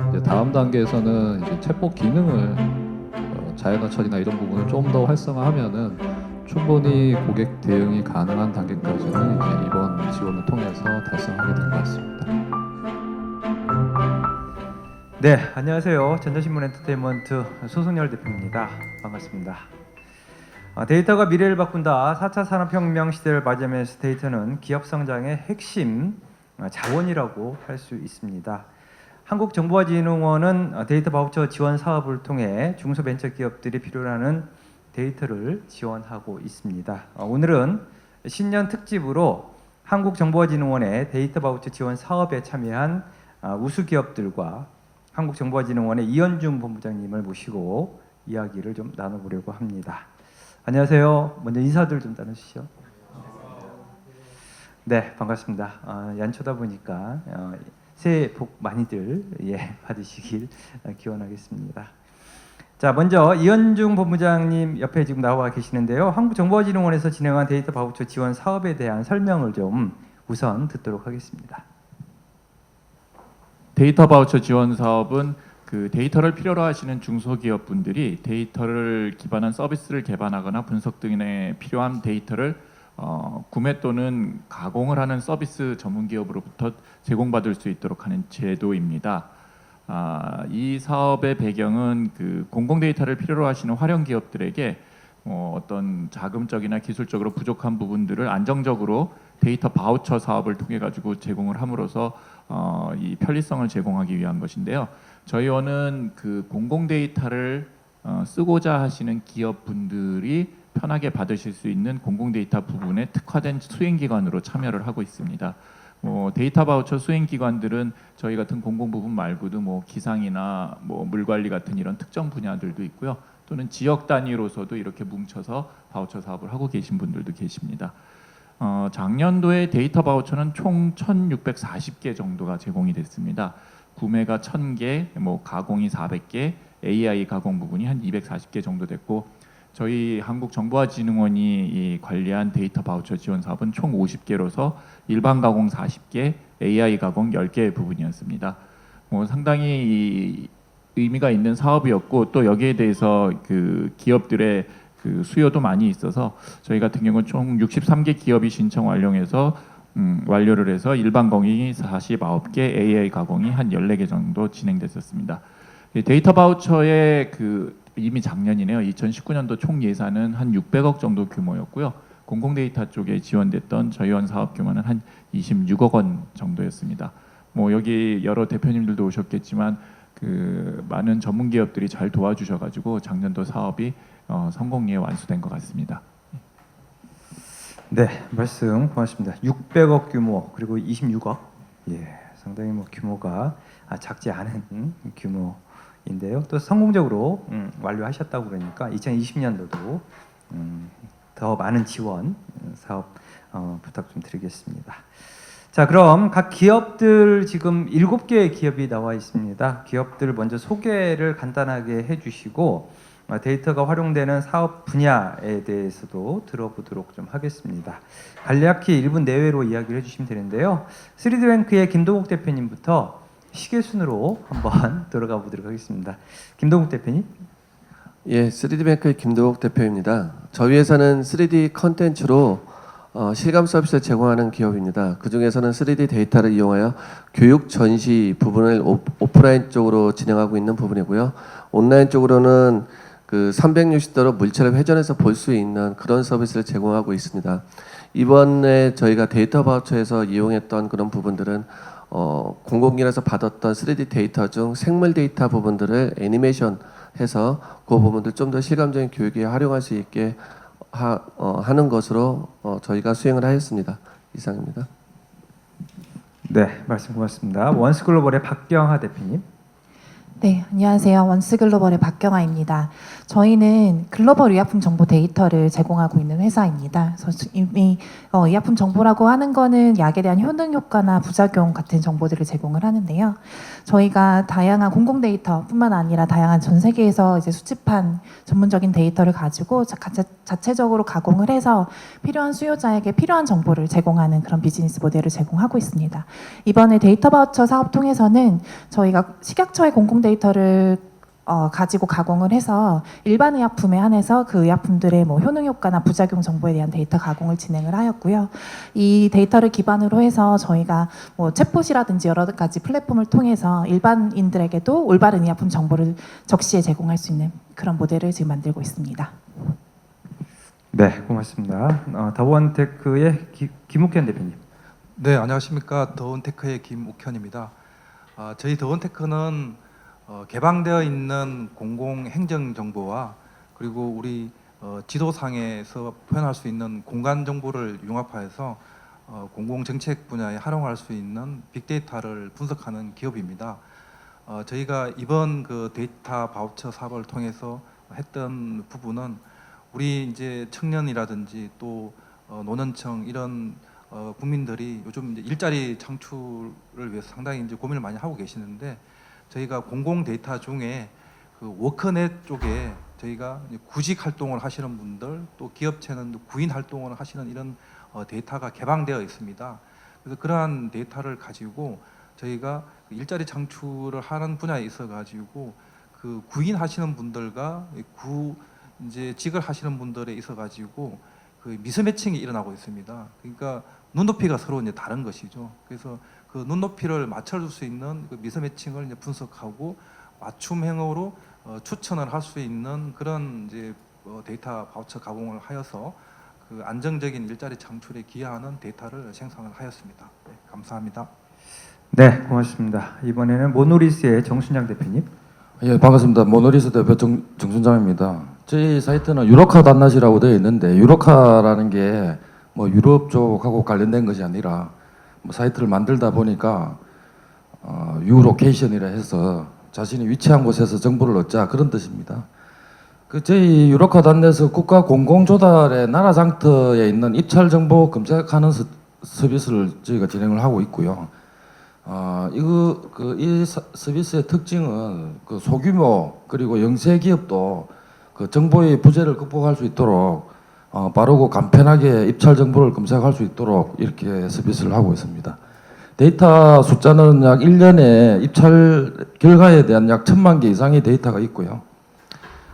이제 다음 단계에서는 이제 챗봇 기능을 자연어 처리나 이런 부분을 좀 더 활성화하면은 충분히 고객 대응이 가능한 단계까지는 이제 이번 지원을 통해서 달성하게 될 것 같습니다. 네, 안녕하세요. 전자신문 엔터테인먼트 소승열 대표입니다. 반갑습니다. 데이터가 미래를 바꾼다. 4차 산업혁명 시대를 맞이하면서 데이터는 기업 성장의 핵심 자원이라고 할 수 있습니다. 한국정보화진흥원은 데이터 바우처 지원 사업을 통해 중소벤처기업들이 필요로 하는 데이터를 지원하고 있습니다. 오늘은 신년 특집으로 한국정보화진흥원의 데이터 바우처 지원 사업에 참여한 우수기업들과 한국정보화진흥원의 이현중 본부장님을 모시고 이야기를 좀 나눠보려고 합니다. 안녕하세요. 먼저 인사들 좀 나누시죠. 네, 반갑습니다. 연초다 보니까 새해 복 많이들 받으시길 기원하겠습니다. 자, 먼저 이현중 본부장님 옆에 지금 나와 계시는데요. 한국정보화진흥원에서 진행한 데이터 바우처 지원 사업에 대한 설명을 좀 우선 듣도록 하겠습니다. 데이터 바우처 지원 사업은 그 데이터를 필요로 하시는 중소기업 분들이 데이터를 기반한 서비스를 개발하거나 분석 등에 필요한 데이터를 구매 또는 가공을 하는 서비스 전문 기업으로부터 제공받을 수 있도록 하는 제도입니다. 이 사업의 배경은 그 공공 데이터를 필요로 하시는 활용 기업들에게 어떤 자금적이나 기술적으로 부족한 부분들을 안정적으로 데이터 바우처 사업을 통해 가지고 제공을 함으로써 이 편리성을 제공하기 위한 것인데요. 저희 원은 그 공공 데이터를 쓰고자 하시는 기업 분들이 편하게 받으실 수 있는 공공 데이터 부분에 특화된 수행기관으로 참여를 하고 있습니다. 데이터 바우처 수행기관들은 저희 같은 공공 부분 말고도 기상이나 물 관리 같은 이런 특정 분야들도 있고요. 또는 지역 단위로서도 이렇게 뭉쳐서 바우처 사업을 하고 계신 분들도 계십니다. 작년도에 데이터 바우처는 총 1,640개 정도가 제공이 됐습니다. 구매가 1,000개, 가공이 400개, AI 가공 부분이 한 240개 정도 됐고, 저희 한국정보화진흥원이 관리한 데이터 바우처 지원 사업은 총 50개로서 일반 가공 40개, AI 가공 10개의 부분이었습니다. 상당히 의미가 있는 사업이었고, 또 여기에 대해서 그 기업들의 그 수요도 많이 있어서 저희 같은 경우는 총 63개 기업이 신청 완료해서 완료를 해서 일반 가공이 49개, AI 가공이 한 14개 정도 진행됐었습니다. 데이터 바우처의 이미 작년이네요. 2019년도 총 예산은 한 600억 정도 규모였고요. 공공 데이터 쪽에 지원됐던 저희 원 사업 규모는 한 26억 원 정도였습니다. 여기 여러 대표님들도 오셨겠지만 많은 전문 기업들이 잘 도와주셔가지고 작년도 사업이 성공리에 완수된 것 같습니다. 네, 말씀 고맙습니다. 600억 규모 그리고 26억, 상당히 규모가 작지 않은 규모인데요. 또 성공적으로 완료하셨다고 그러니까 2020년도도 더 많은 지원 사업 부탁 좀 드리겠습니다. 자, 그럼 각 기업들 지금 7개의 기업이 나와 있습니다. 기업들 먼저 소개를 간단하게 해주시고 데이터가 활용되는 사업 분야에 대해서도 들어보도록 좀 하겠습니다. 간략히 1분 내외로 이야기를 해주시면 되는데요. 3D뱅크의 김동욱 대표님부터 시계 순으로 한번 들어가 보도록 하겠습니다. 김동욱 대표님. 예, 3D뱅크의 김동욱 대표입니다. 저희 회사는 3D 컨텐츠로 실감 서비스를 제공하는 기업입니다. 그 중에서는 3D 데이터를 이용하여 교육 전시 부분을 오프라인 쪽으로 진행하고 있는 부분이고요. 온라인 쪽으로는 360도로 물체를 회전해서 볼 수 있는 그런 서비스를 제공하고 있습니다. 이번에 저희가 데이터 바우처에서 이용했던 그런 부분들은 공공기관에서 받았던 3D 데이터 중 생물 데이터 부분들을 애니메이션 해서 그 부분들 좀 더 실감적인 교육에 활용할 수 있게 하는 것으로 저희가 수행을 하였습니다. 이상입니다. 네, 말씀 고맙습니다. 원스글로벌의 박경하 대표님. 네, 안녕하세요. 원스글로벌의 박경아입니다. 저희는 글로벌 의약품 정보 데이터를 제공하고 있는 회사입니다. 그래서 이미 의약품 정보라고 하는 거는 약에 대한 효능 효과나 부작용 같은 정보들을 제공을 하는데요. 저희가 다양한 공공 데이터뿐만 아니라 다양한 전 세계에서 이제 수집한 전문적인 데이터를 가지고 자체적으로 가공을 해서 필요한 수요자에게 필요한 정보를 제공하는 그런 비즈니스 모델을 제공하고 있습니다. 이번에 데이터 바우처 사업 통해서는 저희가 식약처의 공공 데이터를 가지고 가공을 해서 일반 의약품에 한해서 그 의약품들의 뭐 효능 효과나 부작용 정보에 대한 데이터 가공을 진행을 하였고요. 이 데이터를 기반으로 해서 저희가 뭐 챗봇이라든지 여러 가지 플랫폼을 통해서 일반인들에게도 올바른 의약품 정보를 적시에 제공할 수 있는 그런 모델을 지금 만들고 있습니다. 네, 고맙습니다. 더원테크의 김욱현 대표님. 네, 안녕하십니까. 더원테크의 김욱현입니다. 저희 더원테크는 개방되어 있는 공공 행정 정보와 그리고 우리 지도상에서 표현할 수 있는 공간 정보를 융합하여서 공공 정책 분야에 활용할 수 있는 빅데이터를 분석하는 기업입니다. 저희가 이번 그 데이터 바우처 사업을 통해서 했던 부분은 우리 이제 청년이라든지 또 노년층 이런 국민들이 요즘 이제 일자리 창출을 위해서 상당히 이제 고민을 많이 하고 계시는데 저희가 공공 데이터 중에 그 워크넷 쪽에 저희가 이제 구직 활동을 하시는 분들 또 기업체는 구인 활동을 하시는 이런 데이터가 개방되어 있습니다. 그래서 그러한 데이터를 가지고 저희가 일자리 창출을 하는 분야에 있어 가지고 그 구인 하시는 분들과 이제 직을 하시는 분들에 있어 가지고 그 미스매칭이 일어나고 있습니다. 그러니까 눈높이가 서로 이제 다른 것이죠. 그래서 그 눈높이를 맞춰줄 수 있는 그 미스매칭을 이제 분석하고 맞춤형으로 추천을 할 수 있는 그런 이제 데이터 바우처 가공을 하여서 그 안정적인 일자리 창출에 기여하는 데이터를 생성을 하였습니다. 네, 감사합니다. 네, 고맙습니다. 이번에는 모노리스의 정순장 대표님. 예, 반갑습니다. 모노리스 대표 정순장입니다. 저희 사이트는 유로카 단낫이라고 되어 있는데 유로카라는 게 뭐 유럽 쪽하고 관련된 것이 아니라 뭐 사이트를 만들다 보니까 유로케이션이라 해서 자신이 위치한 곳에서 정보를 얻자 그런 뜻입니다. 그 저희 유로카 단넷은 국가 공공조달의 나라 장터에 있는 입찰 정보 검색하는 서비스를 저희가 진행을 하고 있고요. 이 서비스의 특징은 그 소규모 그리고 영세 기업도 그 정보의 부재를 극복할 수 있도록 빠르고 간편하게 입찰 정보를 검색할 수 있도록 이렇게 서비스를 하고 있습니다. 데이터 숫자는 약 1년에 입찰 결과에 대한 약 1000만 개 이상의 데이터가 있고요.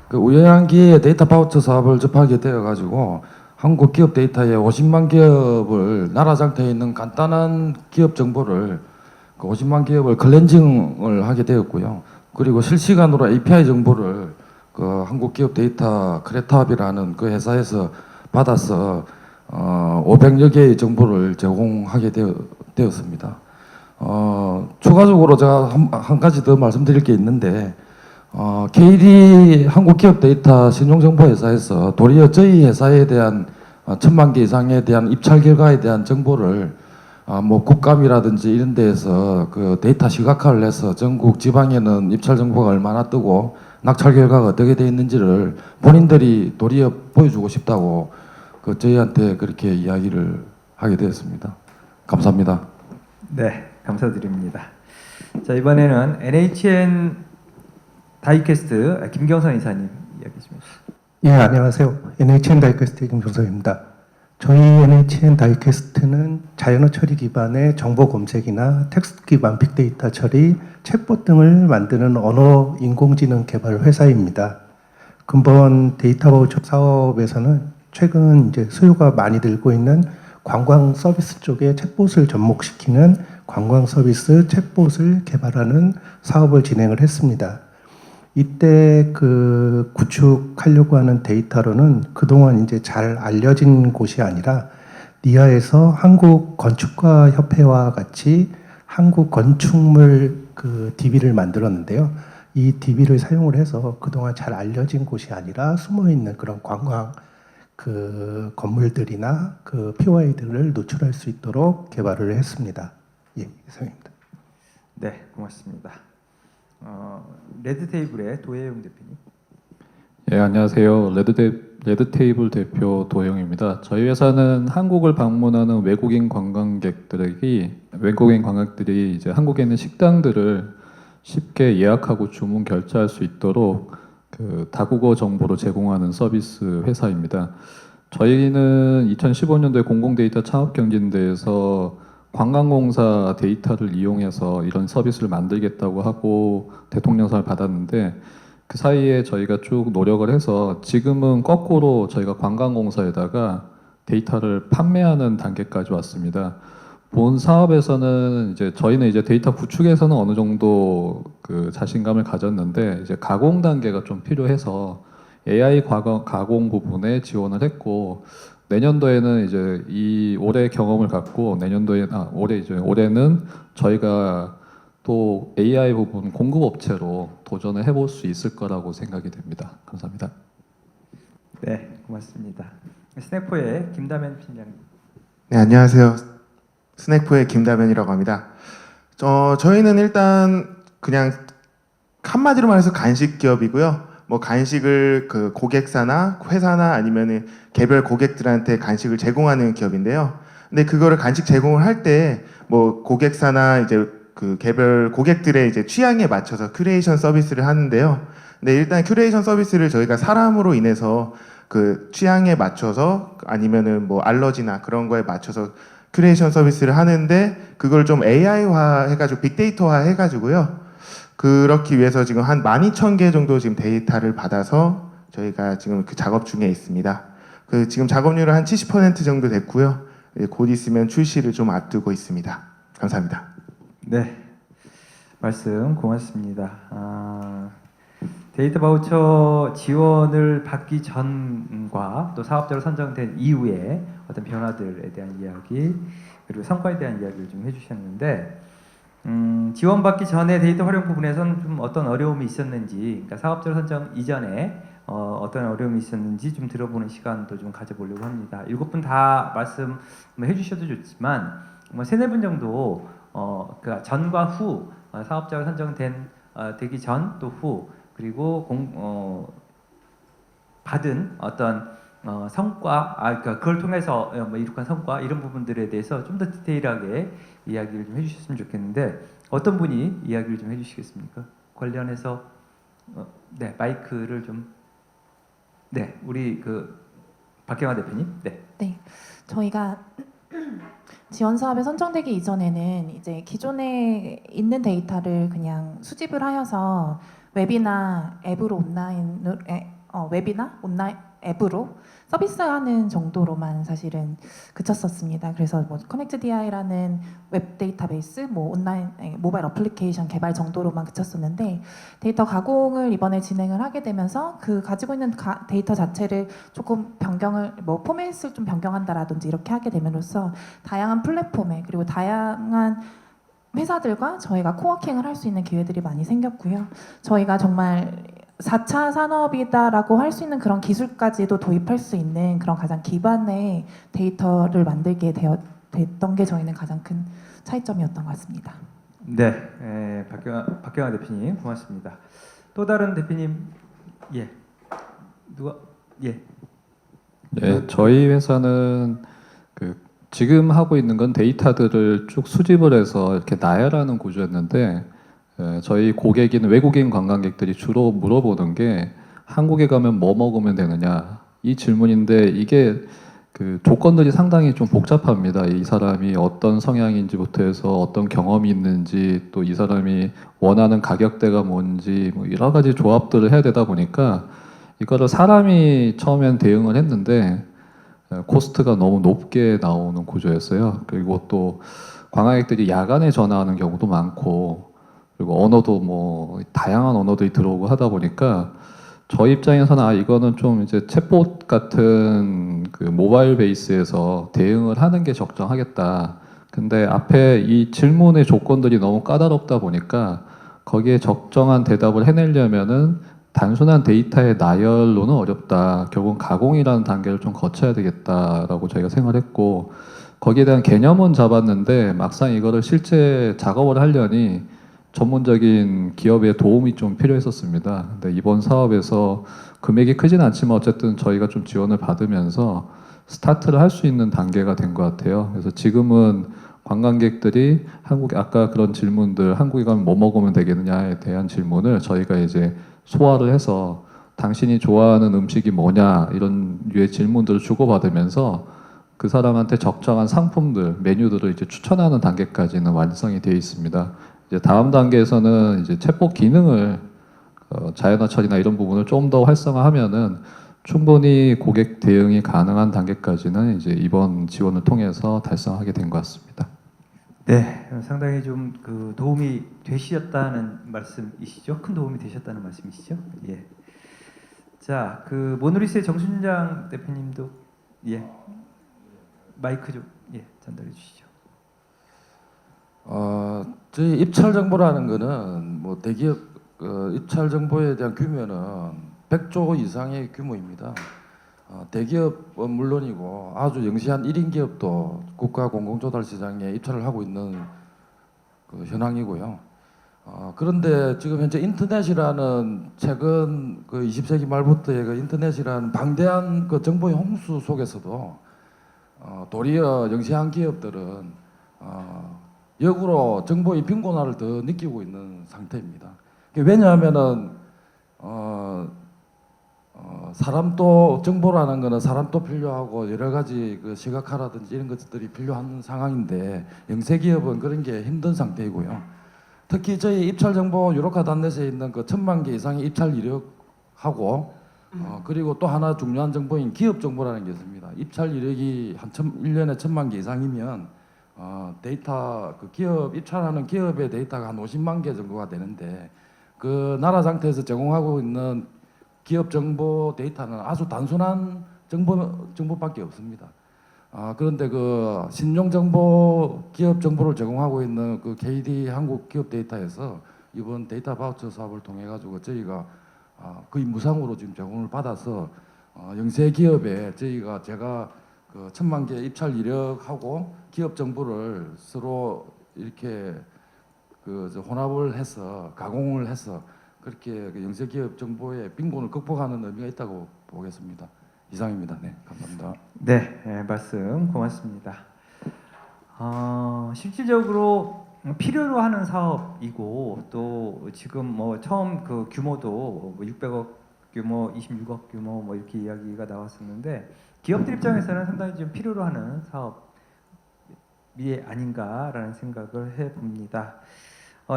그 우연한 기회에 데이터 바우처 사업을 접하게 되어 가지고 한국 기업 데이터에 50만 기업을 나라 장터에 있는 간단한 기업 정보를 그 50만 기업을 클렌징을 하게 되었고요. 그리고 실시간으로 API 정보를 그 한국 기업 데이터 크레탑이라는 그 회사에서 받아서 500여 개의 정보를 제공하게 되었습니다. 추가적으로 제가 한 가지 더 말씀드릴 게 있는데 KD 한국 기업 데이터 신용정보회사에서 도리어 저희 회사에 대한 1000만 개 이상에 대한 입찰 결과에 대한 정보를 뭐 국감이라든지 이런 데에서 그 데이터 시각화를 해서 전국 지방에는 입찰 정보가 얼마나 뜨고 낙찰 결과가 어떻게 돼 있는지를 본인들이 도리어 보여주고 싶다고 그 저희한테 그렇게 이야기를 하게 되었습니다. 감사합니다. 네, 감사드립니다. 자, 이번에는 NHN 다이캐스트 김경선 이사님 이야기 좀 해주시죠. 예, 안녕하세요. NHN 다이캐스트의 김종석입니다. 저희 NHN 다이캐스트는 자연어 처리 기반의 정보 검색이나 텍스트 기반 빅데이터 처리, 챗봇 등을 만드는 언어 인공지능 개발 회사입니다. 근본 데이터 바우처 사업에서는 최근 이제 수요가 많이 늘고 있는 관광 서비스 쪽에 챗봇을 접목시키는 관광 서비스 챗봇을 개발하는 사업을 진행을 했습니다. 이때 그 구축하려고 하는 데이터로는 그동안 이제 잘 알려진 곳이 아니라 니아에서 한국 건축가 협회와 같이 한국 건축물 그 DB를 만들었는데요. 이 DB를 사용을 해서 그동안 잘 알려진 곳이 아니라 숨어 있는 그런 관광 그 건물들이나 그 POI들을 노출할 수 있도록 개발을 했습니다. 예, 이상입니다. 네, 고맙습니다. 레드테이블의 도혜용 대표님. 예, 안녕하세요. 레드테이블 대표 도영입니다. 저희 회사는 한국을 방문하는 외국인 관광객들이 이제 한국에 있는 식당들을 쉽게 예약하고 주문 결제할 수 있도록 그 다국어 정보를 제공하는 서비스 회사입니다. 저희는 2015년도에 공공데이터 창업경진대회에서 관광공사 데이터를 이용해서 이런 서비스를 만들겠다고 하고 대통령상을 받았는데 그 사이에 저희가 쭉 노력을 해서 지금은 거꾸로 저희가 관광공사에다가 데이터를 판매하는 단계까지 왔습니다. 본 사업에서는 이제 저희는 이제 데이터 구축에서는 어느 정도 그 자신감을 가졌는데 이제 가공 단계가 좀 필요해서 AI 가공 부분에 지원을 했고 내년도에는 이제 이 올해 경험을 갖고 올해는 저희가 또 AI 부분 공급 업체로 도전을 해볼 수 있을 거라고 생각이 됩니다. 감사합니다. 네, 고맙습니다. 스냅포의 김다면 팀장님. 네, 안녕하세요. 스낵포의 김다면이라고 합니다. 저희는 일단 그냥 한마디로 말해서 간식 기업이고요. 뭐 간식을 그 고객사나 회사나 아니면은 개별 고객들한테 간식을 제공하는 기업인데요. 근데 그거를 간식 제공을 할 때 뭐 고객사나 이제 그 개별 고객들의 이제 취향에 맞춰서 큐레이션 서비스를 하는데요. 근데 일단 큐레이션 서비스를 저희가 사람으로 인해서 그 취향에 맞춰서 아니면은 뭐 알러지나 그런 거에 맞춰서 큐레이션 서비스를 하는데 그걸 좀 AI화 해가지고 빅데이터화 해가지고요. 그렇기 위해서 지금 한 12,000개 정도 지금 데이터를 받아서 저희가 지금 그 작업 중에 있습니다. 그 지금 작업률은 한 70% 정도 됐고요. 곧 있으면 출시를 좀 앞두고 있습니다. 감사합니다. 네, 말씀 고맙습니다. 데이터 바우처 지원을 받기 전과 또 사업자로 선정된 이후에 어떤 변화들에 대한 이야기 그리고 성과에 대한 이야기를 좀 해주셨는데 지원받기 전에 데이터 활용 부분에서는 좀 어떤 어려움이 있었는지, 그러니까 사업자로 선정 이전에 어떤 어려움이 있었는지 좀 들어보는 시간도 좀 가져보려고 합니다. 7분 다 말씀해 주셔도 좋지만 뭐 3-4분 정도 그 전과 후 사업자로 선정된 되기 전 또 후 그리고 받은 어떤 성과, 그러니까 그걸 통해서 뭐 이룩한 성과 이런 부분들에 대해서 좀 더 디테일하게 이야기를 좀 해주셨으면 좋겠는데 어떤 분이 이야기를 좀 해주시겠습니까? 관련해서 네 마이크를 좀 우리 그 박경화 대표님 네, 저희가 지원 사업에 선정되기 이전에는 이제 기존에 있는 데이터를 그냥 수집을 하여서 웹이나 온라인 앱으로 서비스하는 정도로만 사실은 그쳤었습니다. 그래서 뭐 커넥트DI라는 웹 데이터베이스, 뭐 온라인 모바일 어플리케이션 개발 정도로만 그쳤었는데 데이터 가공을 이번에 진행을 하게 되면서 그 가지고 있는 데이터 자체를 조금 변경을 뭐 포맷을 좀 변경한다라든지 이렇게 하게 됨으로써 다양한 플랫폼에 그리고 다양한 회사들과 저희가 코워킹을 할 수 있는 기회들이 많이 생겼고요. 저희가 정말 4차 산업이다라고 할 수 있는 그런 기술까지도 도입할 수 있는 그런 가장 기반의 데이터를 만들게 됐던 게 저희는 가장 큰 차이점이었던 것 같습니다. 네, 박경화 대표님 고맙습니다. 또 다른 대표님, 네, 저희 회사는 지금 하고 있는 건 데이터들을 쭉 수집을 해서 이렇게 나열하는 구조였는데 저희 고객인 외국인 관광객들이 주로 물어보는 게 한국에 가면 뭐 먹으면 되느냐 이 질문인데 이게 그 조건들이 상당히 좀 복잡합니다. 이 사람이 어떤 성향인지부터 해서 어떤 경험이 있는지 또 이 사람이 원하는 가격대가 뭔지 뭐 여러 가지 조합들을 해야 되다 보니까 이거를 사람이 처음엔 대응을 했는데 코스트가 너무 높게 나오는 구조였어요. 그리고 또 관광객들이 야간에 전화하는 경우도 많고 그리고 언어도 뭐 다양한 언어들이 들어오고 하다 보니까 저희 입장에서는 이거는 좀 이제 챗봇 같은 그 모바일 베이스에서 대응을 하는 게 적정하겠다. 근데 앞에 이 질문의 조건들이 너무 까다롭다 보니까 거기에 적정한 대답을 해내려면은 단순한 데이터의 나열로는 어렵다. 결국은 가공이라는 단계를 좀 거쳐야 되겠다라고 저희가 생각했고 거기에 대한 개념은 잡았는데 막상 이거를 실제 작업을 하려니 전문적인 기업의 도움이 좀 필요했었습니다. 근데 이번 사업에서 금액이 크진 않지만 어쨌든 저희가 좀 지원을 받으면서 스타트를 할 수 있는 단계가 된 것 같아요. 그래서 지금은 관광객들이 한국에 아까 그런 질문들 한국에 가면 뭐 먹으면 되겠느냐에 대한 질문을 저희가 이제 소화를 해서 당신이 좋아하는 음식이 뭐냐 이런 류의 질문들을 주고받으면서 그 사람한테 적정한 상품들 메뉴들을 이제 추천하는 단계까지는 완성이 되어 있습니다. 이제 다음 단계에서는 이제 챗봇 기능을 자연어 처리나 이런 부분을 좀 더 활성화하면은 충분히 고객 대응이 가능한 단계까지는 이제 이번 지원을 통해서 달성하게 된 것 같습니다. 네, 상당히 좀 그 도움이 되셨다는 말씀이시죠? 큰 도움이 되셨다는 말씀이시죠? 예. 자, 그 모노리스의 정순장 대표님도 예 마이크 좀 전달해 주시죠. 저희 입찰 정보라는 거는 뭐 대기업 입찰 정보에 대한 규모는 100조 이상의 규모입니다. 대기업은 물론이고 아주 영세한 1인 기업도 국가 공공조달 시장에 입찰을 하고 있는 그 현황이고요. 그런데 지금 현재 인터넷이라는 최근 그 20세기 말부터의 그 인터넷이라는 방대한 그 정보의 홍수 속에서도 도리어 영세한 기업들은 역으로 정보의 빈곤화를 더 느끼고 있는 상태입니다. 왜냐하면은 사람도 정보라는 거는 사람도 필요하고 여러 가지 그 시각화라든지 이런 것들이 필요한 상황인데 영세 기업은 그런 게 힘든 상태이고요. 특히 저희 입찰 정보 유로카 단넷에 있는 그 1000만 개 이상의 입찰 이력하고 그리고 또 하나 중요한 정보인 기업 정보라는 게 있습니다. 입찰 이력이 한 1년에 1000만 개 이상이면 데이터 그 기업 입찰하는 기업의 데이터가 한 50만 개 정도가 되는데 그 나라 상태에서 제공하고 있는 기업 정보 데이터는 아주 단순한 정보밖에 없습니다. 그런데 그 신용 정보 기업 정보를 제공하고 있는 그 KD 한국 기업 데이터에서 이번 데이터 바우처 사업을 통해 가지고 저희가 거의 무상으로 지금 제공을 받아서 영세 기업에 제가 그 1000만 개 입찰 이력하고 기업 정보를 서로 이렇게 그 혼합을 해서 가공을 해서 그렇게 그 영세 기업 정보의 빈곤을 극복하는 의미가 있다고 보겠습니다. 이상입니다. 네, 감사합니다. 네, 말씀 고맙습니다. 실질적으로 필요로 하는 사업이고 또 지금 뭐 처음 그 규모도 뭐 600억 규모, 26억 규모 뭐 이렇게 이야기가 나왔었는데 기업들 입장에서는 상당히 좀 필요로 하는 사업이 아닌가라는 생각을 해봅니다.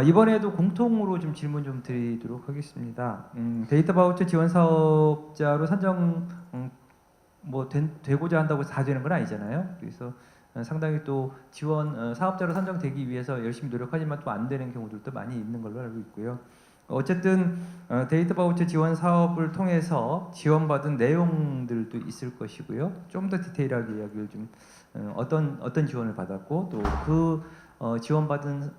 이번에도 공통으로 좀 질문 좀 드리도록 하겠습니다. 데이터 바우처 지원 사업자로 산정 되고자 한다고 다 되는 건 아니잖아요. 그래서 상당히 또 지원 사업자로 선정되기 위해서 열심히 노력하지만 또 안 되는 경우들도 많이 있는 걸로 알고 있고요. 어쨌든 데이터 바우처 지원 사업을 통해서 지원받은 내용들도 있을 것이고요. 좀 더 디테일하게 이야기를 좀 어떤 지원을 받았고 또 그 지원받은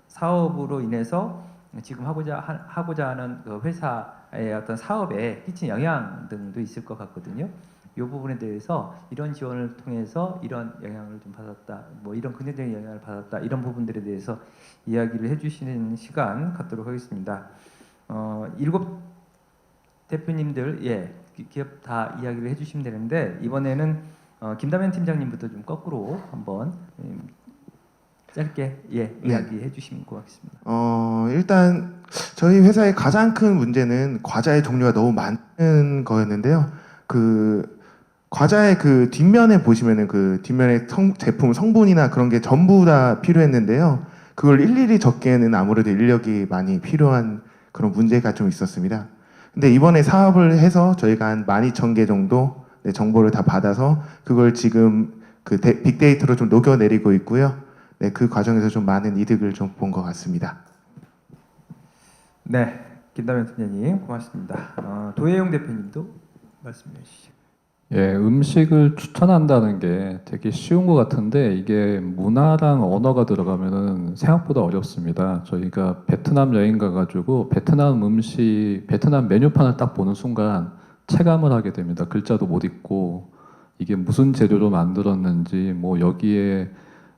사업으로 인해서 지금 하고자 하는 그 회사의 어떤 사업에 끼친 영향 등도 있을 것 같거든요. 이 부분에 대해서 이런 지원을 통해서 이런 영향을 좀 받았다, 뭐 이런 긍정적인 영향을 받았다, 이런 부분들에 대해서 이야기를 해주시는 시간 갖도록 하겠습니다. 7 대표님들 기업 다 이야기를 해주시면 되는데 이번에는 김다면 팀장님부터 좀 거꾸로 한번 짧게 이야기해 주시면 고맙겠습니다. 일단 저희 회사의 가장 큰 문제는 과자의 종류가 너무 많은 거였는데요. 그 과자의 그 뒷면에 보시면은 그 뒷면에 제품 성분이나 그런 게 전부 다 필요했는데요. 그걸 일일이 적기에는 아무래도 인력이 많이 필요한 그런 문제가 좀 있었습니다. 근데 이번에 사업을 해서 저희가 한 12,000개 정도 정보를 다 받아서 그걸 지금 그 빅데이터로 좀 녹여내리고 있고요. 그 과정에서 좀 많은 이득을 좀 본 것 같습니다. 네, 김다면 팀장님 고맙습니다. 도혜용 대표님도 말씀해 주시죠. 음식을 추천한다는 게 되게 쉬운 것 같은데 이게 문화랑 언어가 들어가면은 생각보다 어렵습니다. 저희가 베트남 여행 가가지고 베트남 음식, 베트남 메뉴판을 딱 보는 순간 체감을 하게 됩니다. 글자도 못 읽고 이게 무슨 재료로 만들었는지, 뭐 여기에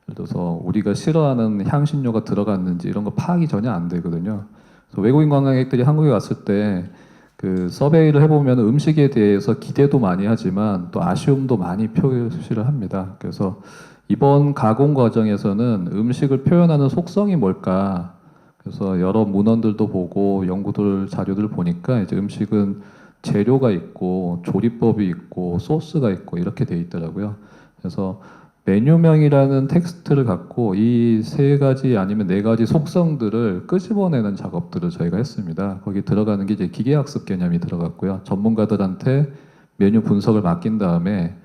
예를 들어서 우리가 싫어하는 향신료가 들어갔는지 이런 거 파악이 전혀 안 되거든요. 그래서 외국인 관광객들이 한국에 왔을 때 그 서베이를 해보면 음식에 대해서 기대도 많이 하지만 또 아쉬움도 많이 표시를 합니다. 그래서 이번 가공 과정에서는 음식을 표현하는 속성이 뭘까? 그래서 여러 문헌들도 보고 연구들 자료들 보니까 이제 음식은 재료가 있고 조리법이 있고 소스가 있고 이렇게 돼 있더라고요. 그래서 메뉴명이라는 텍스트를 갖고 이 세 가지 아니면 네 가지 속성들을 끄집어내는 작업들을 저희가 했습니다. 거기 들어가는 게 이제 기계학습 개념이 들어갔고요. 전문가들한테 메뉴 분석을 맡긴 다음에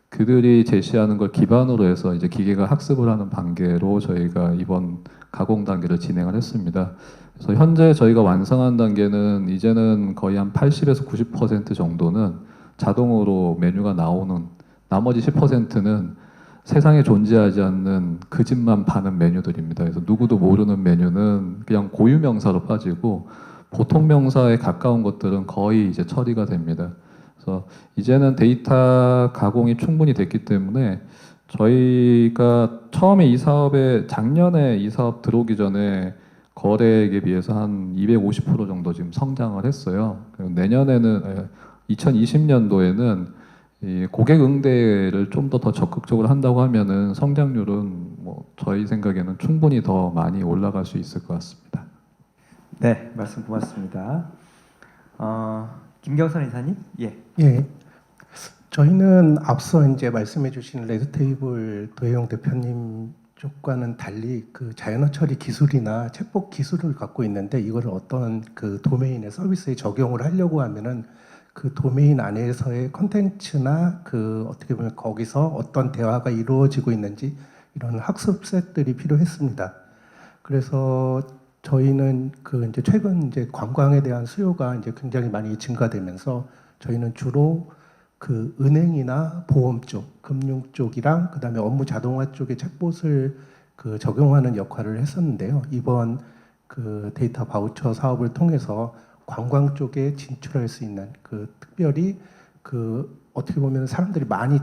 그들이 제시하는 걸 기반으로 해서 이제 기계가 학습을 하는 단계로 저희가 이번 가공 단계를 진행을 했습니다. 그래서 현재 저희가 완성한 단계는 이제는 거의 한 80에서 90% 정도는 자동으로 메뉴가 나오는, 나머지 10%는 세상에 존재하지 않는 그 집만 파는 메뉴들입니다. 그래서 누구도 모르는 메뉴는 그냥 고유 명사로 빠지고 보통 명사에 가까운 것들은 거의 이제 처리가 됩니다. 그래서 이제는 데이터 가공이 충분히 됐기 때문에 저희가 처음에 이 사업에 작년에 이 사업 들어오기 전에 거래액에 비해서 한 250% 정도 지금 성장을 했어요. 그리고 내년에는 2020년도에는 이 고객 응대를 좀 더 적극적으로 한다고 하면은 성장률은 뭐 저희 생각에는 충분히 더 많이 올라갈 수 있을 것 같습니다. 네, 말씀 고맙습니다. 김경선 이사님, 예. 예. 저희는 앞서 이제 말씀해주신 레드테이블 도혜영 대표님 쪽과는 달리 그 자연어 처리 기술이나 챗봇 기술을 갖고 있는데 이걸 어떤 그 도메인의 서비스에 적용을 하려고 하면은 그 도메인 안에서의 컨텐츠나 그 어떻게 보면 거기서 어떤 대화가 이루어지고 있는지 이런 학습셋들이 필요했습니다. 그래서 저희는 그 이제 최근 이제 관광에 대한 수요가 이제 굉장히 많이 증가되면서 저희는 주로 그 은행이나 보험 쪽, 금융 쪽이랑 그다음에 업무 자동화 쪽의 챗봇을 그 적용하는 역할을 했었는데요. 이번 그 데이터 바우처 사업을 통해서 관광 쪽에 진출할 수 있는 그 특별히 그 어떻게 보면 사람들이 많이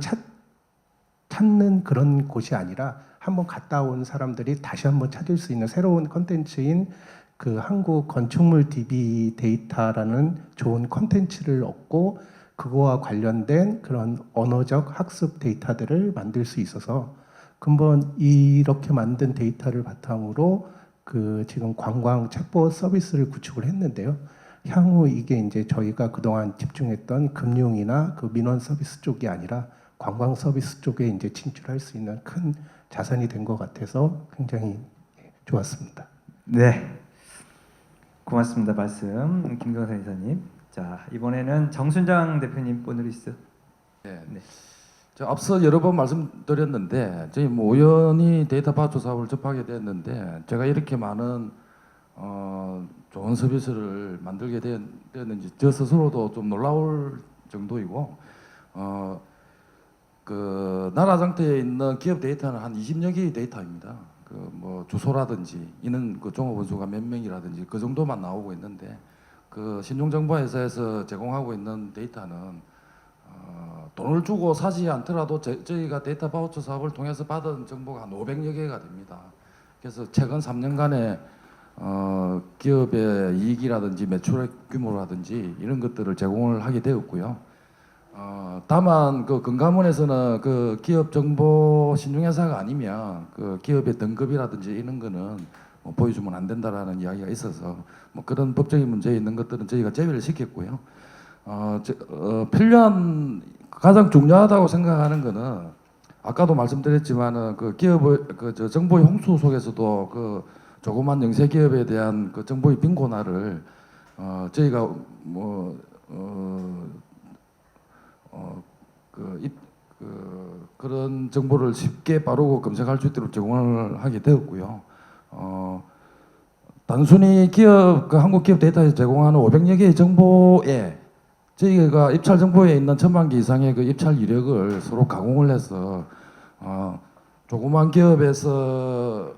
찾는 그런 곳이 아니라 한번 갔다 온 사람들이 다시 한번 찾을 수 있는 새로운 컨텐츠인 그 한국 건축물 DB 데이터라는 좋은 컨텐츠를 얻고 그거와 관련된 그런 언어적 학습 데이터들을 만들 수 있어서 근본 이렇게 만든 데이터를 바탕으로 그 지금 관광 챗봇 서비스를 구축을 했는데요. 향후 이게 이제 저희가 그동안 집중했던 금융이나 그 민원 서비스 쪽이 아니라 관광 서비스 쪽에 이제 진출할 수 있는 큰 자산이 된 것 같아서 굉장히 좋았습니다. 네, 고맙습니다. 말씀 김경선 이사님. 자, 이번에는 정순장 대표님 보너리스. 네. 네. 저 앞서 여러 번 말씀드렸는데 저희 뭐 우연히 데이터 바우처 사업을 접하게 됐는데 제가 이렇게 많은 좋은 서비스를 만들게 되었는지 저 스스로도 좀 놀라울 정도이고 그 나라 상태에 있는 기업 데이터는 한 20여 개의 데이터입니다. 그 뭐 주소라든지 이는 그 종업원수가 몇 명이라든지 그 정도만 나오고 있는데 그 신용정보회사에서 제공하고 있는 데이터는 돈을 주고 사지 않더라도 저희가 데이터 바우처 사업을 통해서 받은 정보가 한 500여 개가 됩니다. 그래서 최근 3년간에 기업의 이익이라든지 매출액 규모라든지 이런 것들을 제공을 하게 되었고요. 다만 그 금감원에서는 그 기업 정보 신용회사가 아니면 그 기업의 등급이라든지 이런 거는 뭐 보여주면 안 된다라는 이야기가 있어서 뭐 그런 법적인 문제 있는 것들은 저희가 제외를 시켰고요. 필요한 가장 중요하다고 생각하는 거는 아까도 말씀드렸지만은 그 기업의 그 정보의 홍수 속에서도 그 조그만 영세 기업에 대한 그 정보의 빈곤화를 저희가 그런 정보를 쉽게 빠르고 검색할 수 있도록 제공을 하게 되었고요. 단순히 기업 그 한국 기업 데이터에서 제공하는 500여 개의 정보에 저희가 입찰 정보에 있는 1000만 개 이상의 그 입찰 이력을 서로 가공을 해서 조그만 기업에서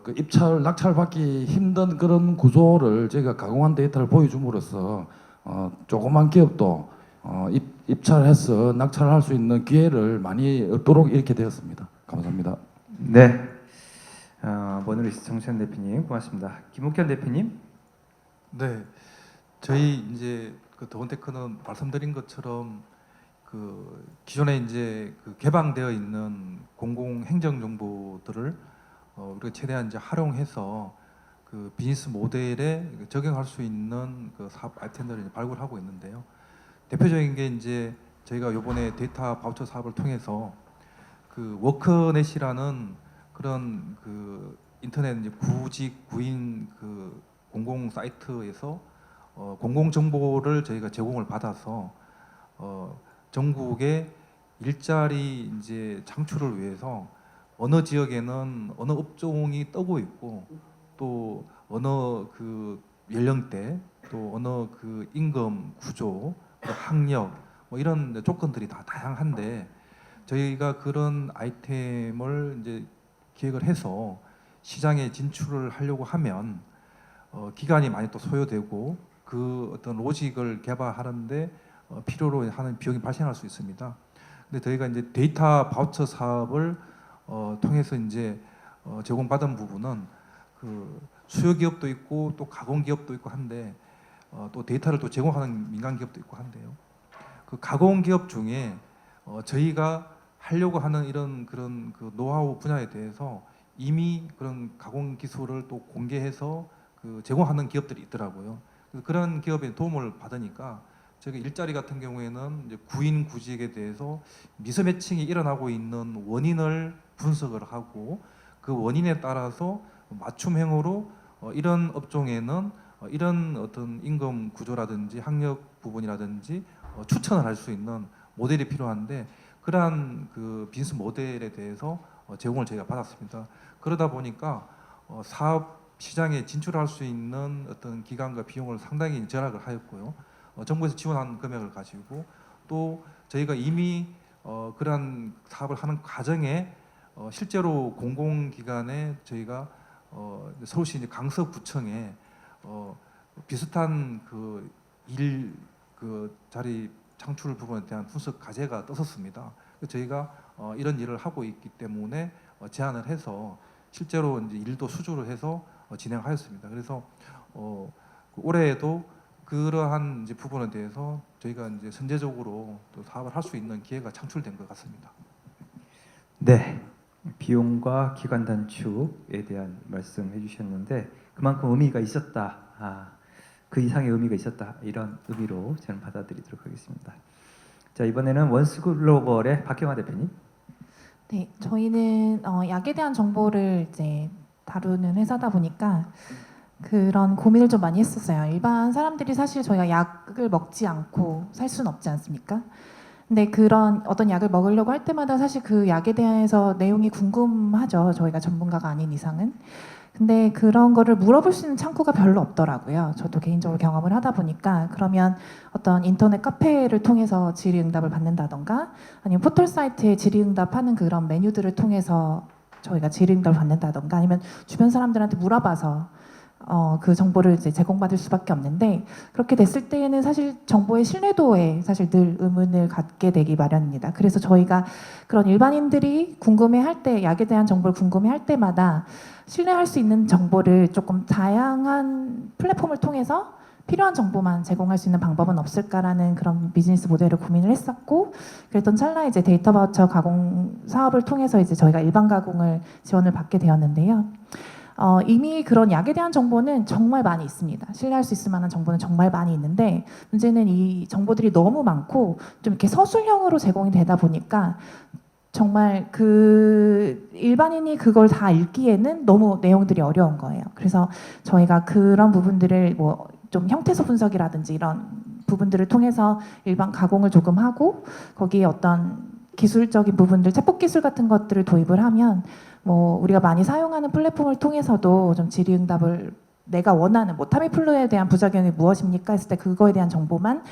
그 입찰 낙찰받기 힘든 그런 구조를 저희가 가공한 데이터를 보여줌으로써 조그만 기업도 입찰해서 낙찰할 수 있는 기회를 많이 얻도록 이렇게 되었습니다. 감사합니다. 네. 모노리스 정찬 대표님 고맙습니다. 김옥현 대표님. 네, 저희 이제 그 더원테크는 말씀드린 것처럼 그 기존에 이제 그 개방되어 있는 공공 행정 정보들을 우리가 최대한 이제 활용해서 그 비즈니스 모델에 적용할 수 있는 그 사업 아이템들을 이제 발굴하고 있는데요. 대표적인 게 이제 저희가 요번에 데이터 바우처 사업을 통해서 그 워크넷이라는 그런 그 인터넷 이제 구직 구인 그 공공 사이트에서 공공 정보를 저희가 제공을 받아서 전국의 일자리 이제 창출을 위해서 어느 지역에는 어느 업종이 뜨고 있고 또 어느 그 연령대 또 어느 그 임금 구조 또 학력 뭐 이런 조건들이 다 다양한데 저희가 그런 아이템을 이제 기획을 해서 시장에 진출을 하려고 하면 기간이 많이 또 소요되고 그 어떤 로직을 개발하는데 필요로 하는 비용이 발생할 수 있습니다. 근데 저희가 이제 데이터 바우처 사업을 통해서 이제 제공받은 부분은 그 수요 기업도 있고 또 가공 기업도 있고 한데 또 데이터를 또 제공하는 민간 기업도 있고 한데요. 그 가공 기업 중에 저희가 하려고 하는 이런 그런 그 노하우 분야에 대해서 이미 그런 가공 기술을 또 공개해서 그 제공하는 기업들이 있더라고요. 그래서 그런 기업의 도움을 받으니까 저희 일자리 같은 경우에는 이제 구인 구직에 대해서 미스매칭이 일어나고 있는 원인을 분석을 하고 그 원인에 따라서 맞춤형으로 이런 업종에는 이런 어떤 임금 구조라든지 학력 부분이라든지 추천을 할 수 있는 모델이 필요한데 그러한 그 비즈니스 모델에 대해서 제공을 저희가 받았습니다. 그러다 보니까 사업 시장에 진출할 수 있는 어떤 기간과 비용을 상당히 절약을 하였고요. 정부에서 지원한 금액을 가지고 또 저희가 이미 그러한 사업을 하는 과정에 실제로 공공기관에 저희가 서울시 이제 강서구청에 비슷한 그 자리 창출 부분에 대한 분석 과제가 떴었습니다. 저희가 이런 일을 하고 있기 때문에 제안을 해서 실제로 이제 일도 수주를 해서 진행하였습니다. 그래서 올해에도 그러한 이제 부분에 대해서 저희가 이제 선제적으로 또 사업을 할 수 있는 기회가 창출된 것 같습니다. 네. 비용과 기간 단축에 대한 말씀해 주셨는데 그만큼 의미가 있었다. 그 이상의 의미가 있었다. 이런 의미로 저는 받아들이도록 하겠습니다. 자, 이번에는 원스글로벌의 박경화 대표님. 네, 저희는 약에 대한 정보를 이제 다루는 회사다 보니까 그런 고민을 좀 많이 했었어요. 일반 사람들이 사실 저희가 약을 먹지 않고 살 수는 없지 않습니까? 근데 그런 어떤 약을 먹으려고 할 때마다 사실 그 약에 대해서 내용이 궁금하죠. 저희가 전문가가 아닌 이상은. 근데 그런 거를 물어볼 수 있는 창구가 별로 없더라고요. 저도 개인적으로 경험을 하다 보니까 그러면 어떤 인터넷 카페를 통해서 질의응답을 받는다던가 아니면 포털 사이트에 질의응답하는 그런 메뉴들을 통해서 저희가 질의응답을 받는다던가 아니면 주변 사람들한테 물어봐서 그 정보를 이제 제공받을 수밖에 없는데 그렇게 됐을 때에는 사실 정보의 신뢰도에 사실 늘 의문을 갖게 되기 마련입니다. 그래서 저희가 그런 일반인들이 궁금해할 때 약에 대한 정보를 궁금해할 때마다 신뢰할 수 있는 정보를 조금 다양한 플랫폼을 통해서 필요한 정보만 제공할 수 있는 방법은 없을까라는 그런 비즈니스 모델을 고민을 했었고 그랬던 찰나에 이제 데이터 바우처 가공 사업을 통해서 이제 저희가 일반 가공을 지원을 받게 되었는데요. 이미 그런 약에 대한 정보는 정말 많이 있습니다. 신뢰할 수 있을 만한 정보는 정말 많이 있는데 문제는 이 정보들이 너무 많고 좀 이렇게 서술형으로 제공이 되다 보니까 정말 그 일반인이 그걸 다 읽기에는 너무 내용들이 어려운 거예요. 그래서 저희가 그런 부분들을 뭐 좀 형태소 분석이라든지 이런 부분들을 통해서 일반 가공을 조금 하고 거기에 어떤 기술적인 부분들, 챗봇 기술 같은 것들을 도입을 하면 뭐 우리가 많이 사용하는 플랫폼을 통해서도 좀 질의응답을 내가 원하는 뭐 타미플루에 대한 부작용이 무엇입니까 했을 때 그거에 대한 정보만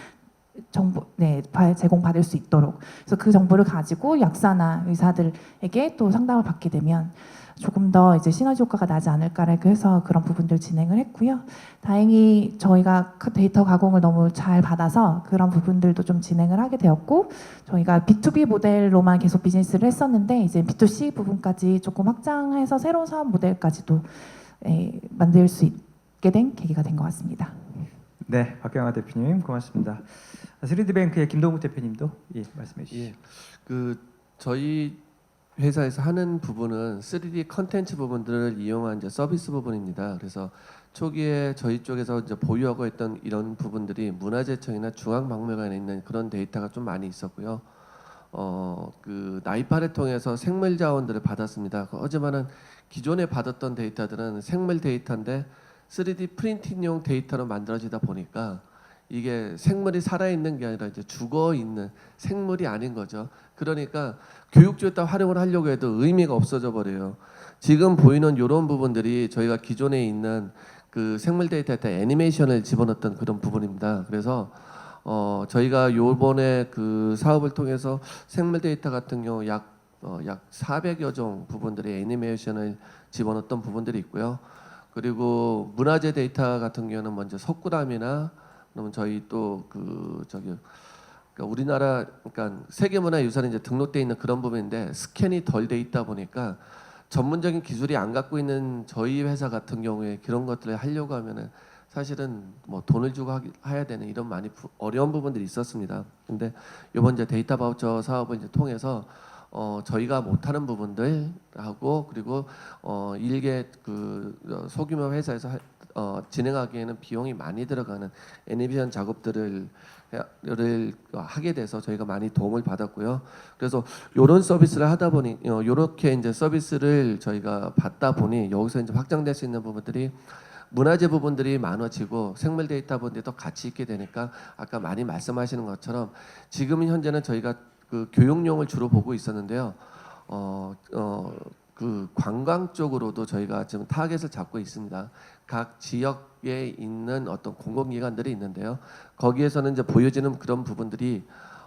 제공받을 수 있도록 그래서 그 정보를 가지고 약사나 의사들에게 또 상담을 받게 되면 조금 더 이제 시너지 효과가 나지 않을까를 해서 그런 부분들 진행을 했고요. 다행히 저희가 그 데이터 가공을 너무 잘 받아서 그런 부분들도 좀 진행을 하게 되었고, 저희가 B2B 모델로만 계속 비즈니스를 했었는데 이제 B2C 부분까지 조금 확장해서 새로운 사업 모델까지도 만들 수 있게 된 계기가 된 것 같습니다. 네, 박경화 대표님 고맙습니다. 3D뱅크의 김동국 대표님도 말씀해 주시죠. 예, 그 저희 회사에서 하는 부분은 3D 컨텐츠 부분들을 이용한 이제 서비스 부분입니다. 그래서 초기에 저희 쪽에서 이제 보유하고 있던 이런 부분들이 문화재청이나 중앙박물관에 있는 그런 데이터가 좀 많이 있었고요. 그 나이파를 통해서 생물 자원들을 받았습니다. 하지만은 기존에 받았던 데이터들은 생물 데이터인데 3D 프린팅용 데이터로 만들어지다 보니까 이게 생물이 살아있는 게 아니라 이제 죽어있는 생물이 아닌 거죠. 그러니까 교육주에다 활용을 하려고 해도 의미가 없어져 버려요. 지금 보이는 이런 부분들이 저희가 기존에 있는 그 생물 데이터에다 애니메이션을 집어넣었던 그런 부분입니다. 그래서 저희가 요번에 그 사업을 통해서 생물 데이터 같은 경우 약 400여 종 부분들의 애니메이션을 집어넣었던 부분들이 있고요. 그리고 문화재 데이터 같은 경우는 먼저 석굴암이나 그러면 저희 또 그러니까 우리나라 그러니까 세계문화유산에 이제 등록돼 있는 그런 부분인데 스캔이 덜 돼 있다 보니까 전문적인 기술이 안 갖고 있는 저희 회사 같은 경우에 그런 것들을 하려고 하면은 사실은 뭐 돈을 주고 해야 되는 이런 많이 어려운 부분들이 있었습니다. 근데 이번 이제 데이터 바우처 사업을 이제 통해서 저희가 못하는 부분들하고 그리고 일개 그 소규모 회사에서 진행하기에는 비용이 많이 들어가는 애니메이션 작업들을 하게 돼서 저희가 많이 도움을 받았고요. 그래서 이런 서비스를 하다 보니 이렇게 이제 서비스를 저희가 받다 보니 여기서 이제 확장될 수 있는 부분들이 문화재 부분들이 많아지고 생물 데이터 부분들도 같이 있게 되니까 아까 많이 말씀하시는 것처럼 지금 현재는 저희가 그 교육용을 주로 보고 있었는데요. 그 관광 쪽으로도 저희가 지금 타겟을 잡고 있습니다. 각 지역에 있는 어떤 공공기관들이 있는데요. 거기에서는 이제 보여지는 그런 부분들이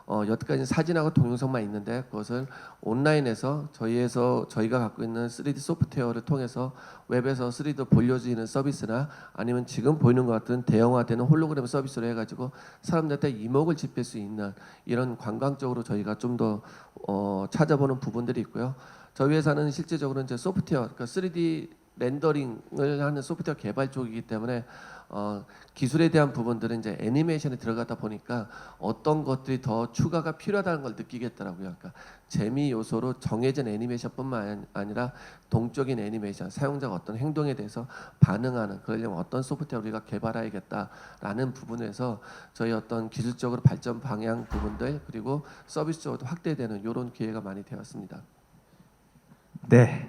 여태까지 사진하고 동영상만 있는데 그것을 온라인에서 저희가 갖고 있는 3D 소프트웨어를 통해서 웹에서 3D로 보여지는 서비스나 아니면 지금 보이는 것 같은 대형화되는 홀로그램 서비스로 해가지고 사람들한테 이목을 짚을 수 있는 이런 관광적으로 저희가 좀 더 찾아보는 부분들이 있고요. 저희 회사는 실제적으로 이제 소프트웨어, 그러니까 3D 렌더링을 하는 소프트웨어 개발 쪽이기 때문에 기술에 대한 부분들은 이제 애니메이션에 들어가다 보니까 어떤 것들이 더 추가가 필요하다는 걸 느끼겠더라고요. 그러니까 재미 요소로 정해진 애니메이션뿐만 아니라 동적인 애니메이션, 사용자가 어떤 행동에 대해서 반응하는 그러려면 어떤 소프트웨어 우리가 개발해야겠다라는 부분에서 저희 어떤 기술적으로 발전 방향 부분들 그리고 서비스적으로 확대되는 이런 기회가 많이 되었습니다. 네,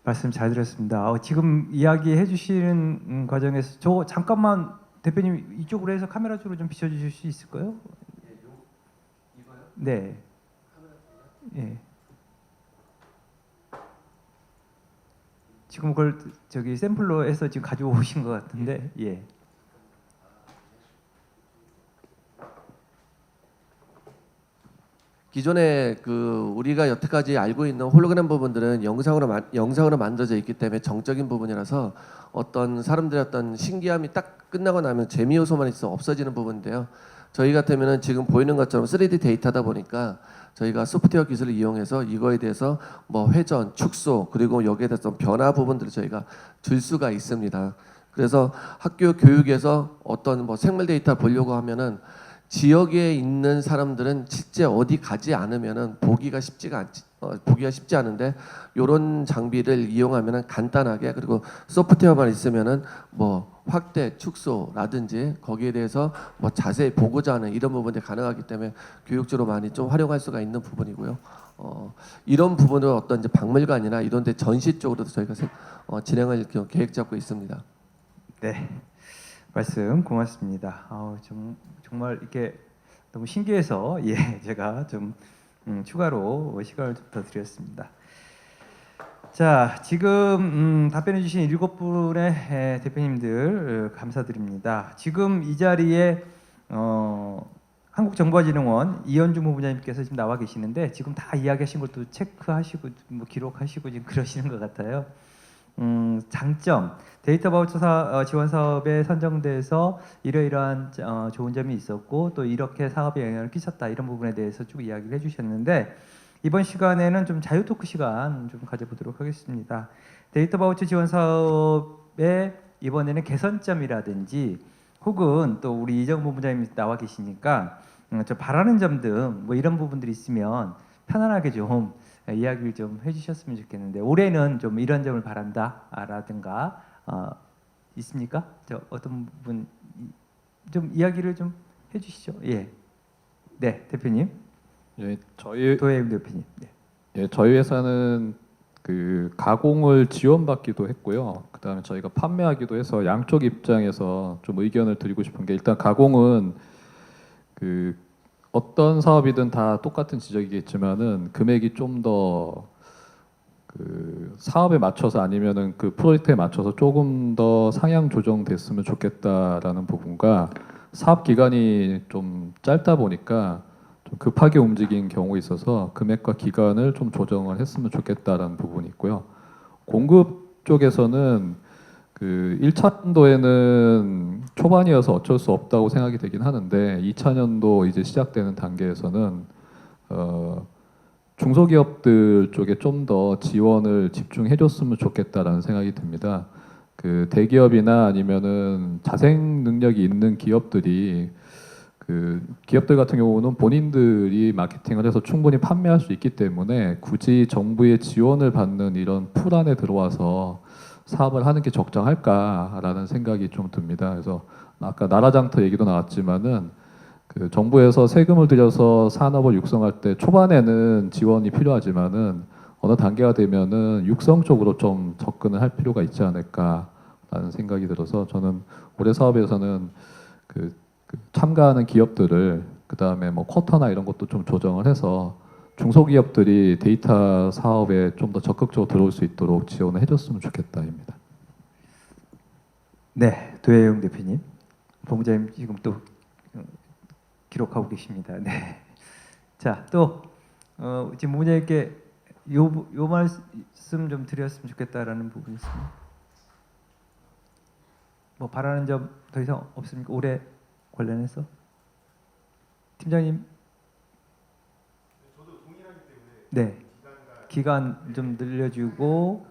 말씀 잘 들었습니다. 지금 이야기해 주시는 과정에서 저 잠깐만 대표님 이쪽으로 해서 카메라 쪽으로 좀 비춰주실 수 있을까요? 네. 예. 지금 그걸 저기 샘플로 해서 지금 가져오신 것 같은데, 예. 기존에 그 우리가 여태까지 알고 있는 홀로그램 부분들은 영상으로 만들어져 있기 때문에 정적인 부분이라서 어떤 사람들의 어떤 신기함이 딱 끝나고 나면 재미 요소만 있어 없어지는 부분인데요. 저희 같으면은 지금 보이는 것처럼 3D 데이터다 보니까 저희가 소프트웨어 기술을 이용해서 이거에 대해서 뭐 회전, 축소 그리고 여기에 대해서 변화 부분들을 저희가 줄 수가 있습니다. 그래서 학교 교육에서 어떤 뭐 생물 데이터 보려고 하면은 지역에 있는 사람들은 실제 어디 가지 않으면은 보기가 쉽지 않은데 이런 장비를 이용하면은 간단하게 그리고 소프트웨어만 있으면은 뭐 확대, 축소라든지 거기에 대해서 뭐 자세히 보고자 하는 이런 부분들이 가능하기 때문에 교육적으로 많이 좀 활용할 수가 있는 부분이고요. 이런 부분을 어떤 이제 박물관이나 이런 데 전시 쪽으로도 저희가 진행을 계획 잡고 있습니다. 네, 말씀 고맙습니다. 정말 이렇게 너무 신기해서 제가 좀 추가로 시간을 좀 더 드렸습니다. 자, 지금 답변해 주신 7분의 대표님들 감사드립니다. 지금 이 자리에 한국정보화진흥원 이현주 본부장님께서 지금 나와 계시는데 지금 다 이야기하신 것도 체크하시고 뭐 기록하시고 지금 그러시는 것 같아요. 장점 데이터 바우처 지원 사업에 선정돼서 이러이러한 좋은 점이 있었고 또 이렇게 사업에 영향을 끼쳤다 이런 부분에 대해서 쭉 이야기를 해주셨는데 이번 시간에는 좀 자유 토크 시간 좀 가져보도록 하겠습니다. 데이터 바우처 지원 사업의 이번에는 개선점이라든지 혹은 또 우리 이정 본부장님 나와 계시니까 저 바라는 점 등 뭐 이런 부분들이 있으면 편안하게 좀 이야기를 좀 해주셨으면 좋겠는데 올해는 좀 이런 점을 바란다라든가 있습니까? 저 어떤 분 좀 이야기를 좀 해주시죠. 예, 네 대표님, 예, 저희 도혜임 대표님. 네. 예, 저희 회사는 그 가공을 지원받기도 했고요. 그다음에 저희가 판매하기도 해서 양쪽 입장에서 좀 의견을 드리고 싶은 게 일단 가공은 그 어떤 사업이든 다 똑같은 지적이겠지만은 금액이 좀 더 그 사업에 맞춰서 아니면은 그 프로젝트에 맞춰서 조금 더 상향 조정됐으면 좋겠다라는 부분과 사업 기간이 좀 짧다 보니까 좀 급하게 움직인 경우가 있어서 금액과 기간을 좀 조정을 했으면 좋겠다라는 부분이 있고요. 공급 쪽에서는 그 1차 년도에는 초반이어서 어쩔 수 없다고 생각이 되긴 하는데 2차 년도 이제 시작되는 단계에서는 중소기업들 쪽에 좀 더 지원을 집중해줬으면 좋겠다라는 생각이 듭니다. 그 대기업이나 아니면은 자생 능력이 있는 기업들이 그 기업들 같은 경우는 본인들이 마케팅을 해서 충분히 판매할 수 있기 때문에 굳이 정부의 지원을 받는 이런 풀 안에 들어와서 사업을 하는 게 적정할까라는 생각이 좀 듭니다. 그래서 아까 나라장터 얘기도 나왔지만은 그 정부에서 세금을 들여서 산업을 육성할 때 초반에는 지원이 필요하지만은 어느 단계가 되면은 육성 쪽으로 좀 접근을 할 필요가 있지 않을까라는 생각이 들어서 저는 올해 사업에서는 그 참가하는 기업들을 그 다음에 뭐 쿼터나 이런 것도 좀 조정을 해서 중소기업들이 데이터 사업에 좀 더 적극적으로 들어올 수 있도록 지원을 해줬으면 좋겠다입니다. 네, 도혜영 대표님, 본부장님 지금 또 기록하고 계십니다. 네. 자, 또 지금 본부장님께 요 말씀 좀 드렸으면 좋겠다라는 부분이 있습니다. 뭐 바라는 점 더 이상 없습니까? 올해 관련해서 팀장님. 저도 동일하기 때문에 네, 기간 좀 늘려주고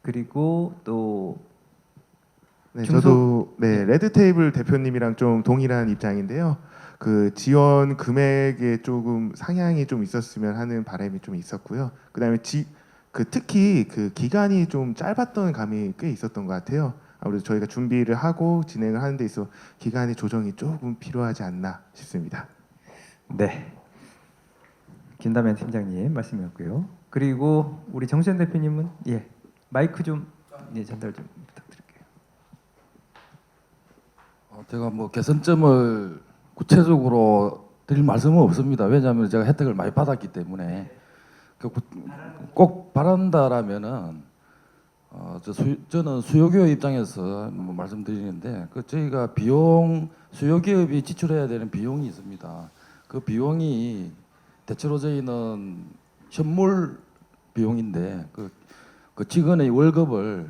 그리고 또 네, 중소- 저도 네, 레드테이블 대표님이랑 좀 동일한 입장인데요. 그 지원 금액에 조금 상향이 좀 있었으면 하는 바람이 좀 있었고요. 그다음에 특히 그 기간이 좀 짧았던 감이 꽤 있었던 것 같아요. 아무래도 저희가 준비를 하고 진행을 하는 데 있어 기간의 조정이 조금 필요하지 않나 싶습니다. 네, 김다면 팀장님 말씀이었고요. 그리고 우리 정수현 대표님은 예 마이크 좀 전달 좀 부탁드릴게요. 제가 뭐 개선점을 구체적으로 드릴 말씀은 없습니다. 왜냐하면 제가 혜택을 많이 받았기 때문에 꼭 바란다라면은 저는 수요기업 입장에서 뭐 말씀드리는데 저희가 수요기업이 지출해야 되는 비용이 있습니다. 그 비용이 대체로 저희는 현물 비용인데 그 직원의 월급을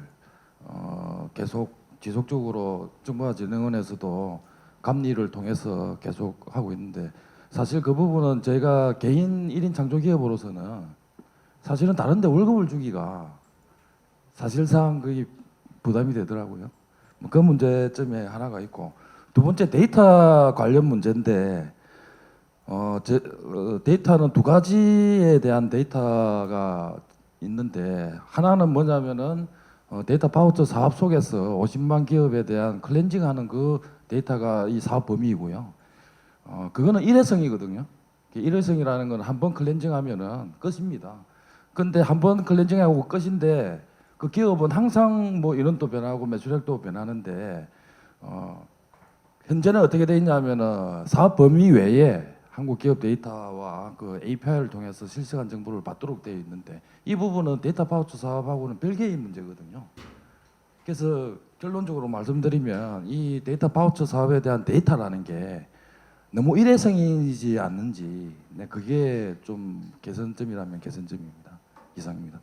계속 지속적으로 정보화진흥원에서도 감리를 통해서 계속 하고 있는데 사실 그 부분은 저희가 개인 1인 창조기업으로서는 사실은 다른데 월급을 주기가 사실상 그게 부담이 되더라고요. 그 문제점에 하나가 있고 두 번째 데이터 관련 문제인데 데이터는 두 가지에 대한 데이터가 있는데 하나는 뭐냐면은 데이터 바우처 사업 속에서 50만 기업에 대한 클렌징하는 그 데이터가 이 사업 범위이고요. 그거는 일회성이거든요. 일회성이라는 건 한 번 클렌징하면은 끝입니다. 근데 한 번 클렌징하고 끝인데 그 기업은 항상 뭐 인원도 변하고 매출액도 변하는데 현재는 어떻게 돼 있냐면은 사업 범위 외에 한국 기업 데이터와 그 API를 통해서 실시간 정보를 받도록 되어 있는데 이 부분은 데이터 바우처 사업하고는 별개의 문제거든요. 그래서 결론적으로 말씀드리면 이 데이터 바우처 사업에 대한 데이터라는 게 너무 일회성이지 않는지 네, 그게 좀 개선점이라면 개선점입니다. 이상입니다.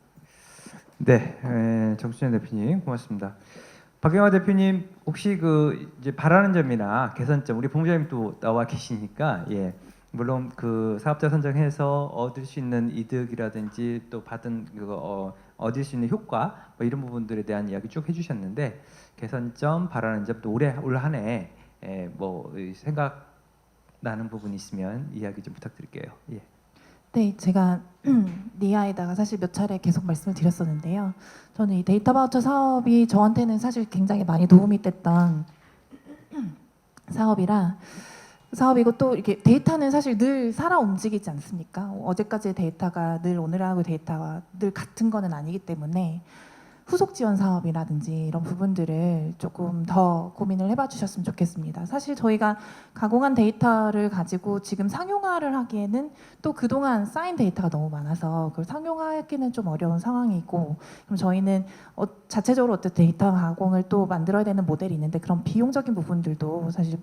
네, 정수현 대표님 고맙습니다. 박영하 대표님 혹시 그 이제 바라는 점이나 개선점 우리 본부장님도 나와 계시니까 예 물론 그 사업자 선정해서 얻을 수 있는 이득이라든지 또 받은 그거 얻을 수 있는 효과 뭐 이런 부분들에 대한 이야기 쭉 해주셨는데 개선점 바라는 점 또 올 한해 뭐 생각 나는 부분 있으면 이야기 좀 부탁드릴게요. 예. 네, 제가 니아에다가 사실 몇 차례 계속 말씀을 드렸었는데요. 저는 이 데이터 바우처 사업이 저한테는 사실 굉장히 많이 도움이 됐던 사업이고 또 이렇게 데이터는 사실 늘 살아 움직이지 않습니까? 어제까지의 데이터가 늘 오늘하고 데이터가 늘 같은 거는 아니기 때문에 후속 지원 사업이라든지 이런 부분들을 조금 더 고민을 해봐 주셨으면 좋겠습니다. 사실 저희가 가공한 데이터를 가지고 지금 상용화를 하기에는 또 그동안 쌓인 데이터가 너무 많아서 그걸 상용화하기는 좀 어려운 상황이고 그럼 저희는 자체적으로 어떤 데이터 가공을 또 만들어야 되는 모델이 있는데 그런 비용적인 부분들도 사실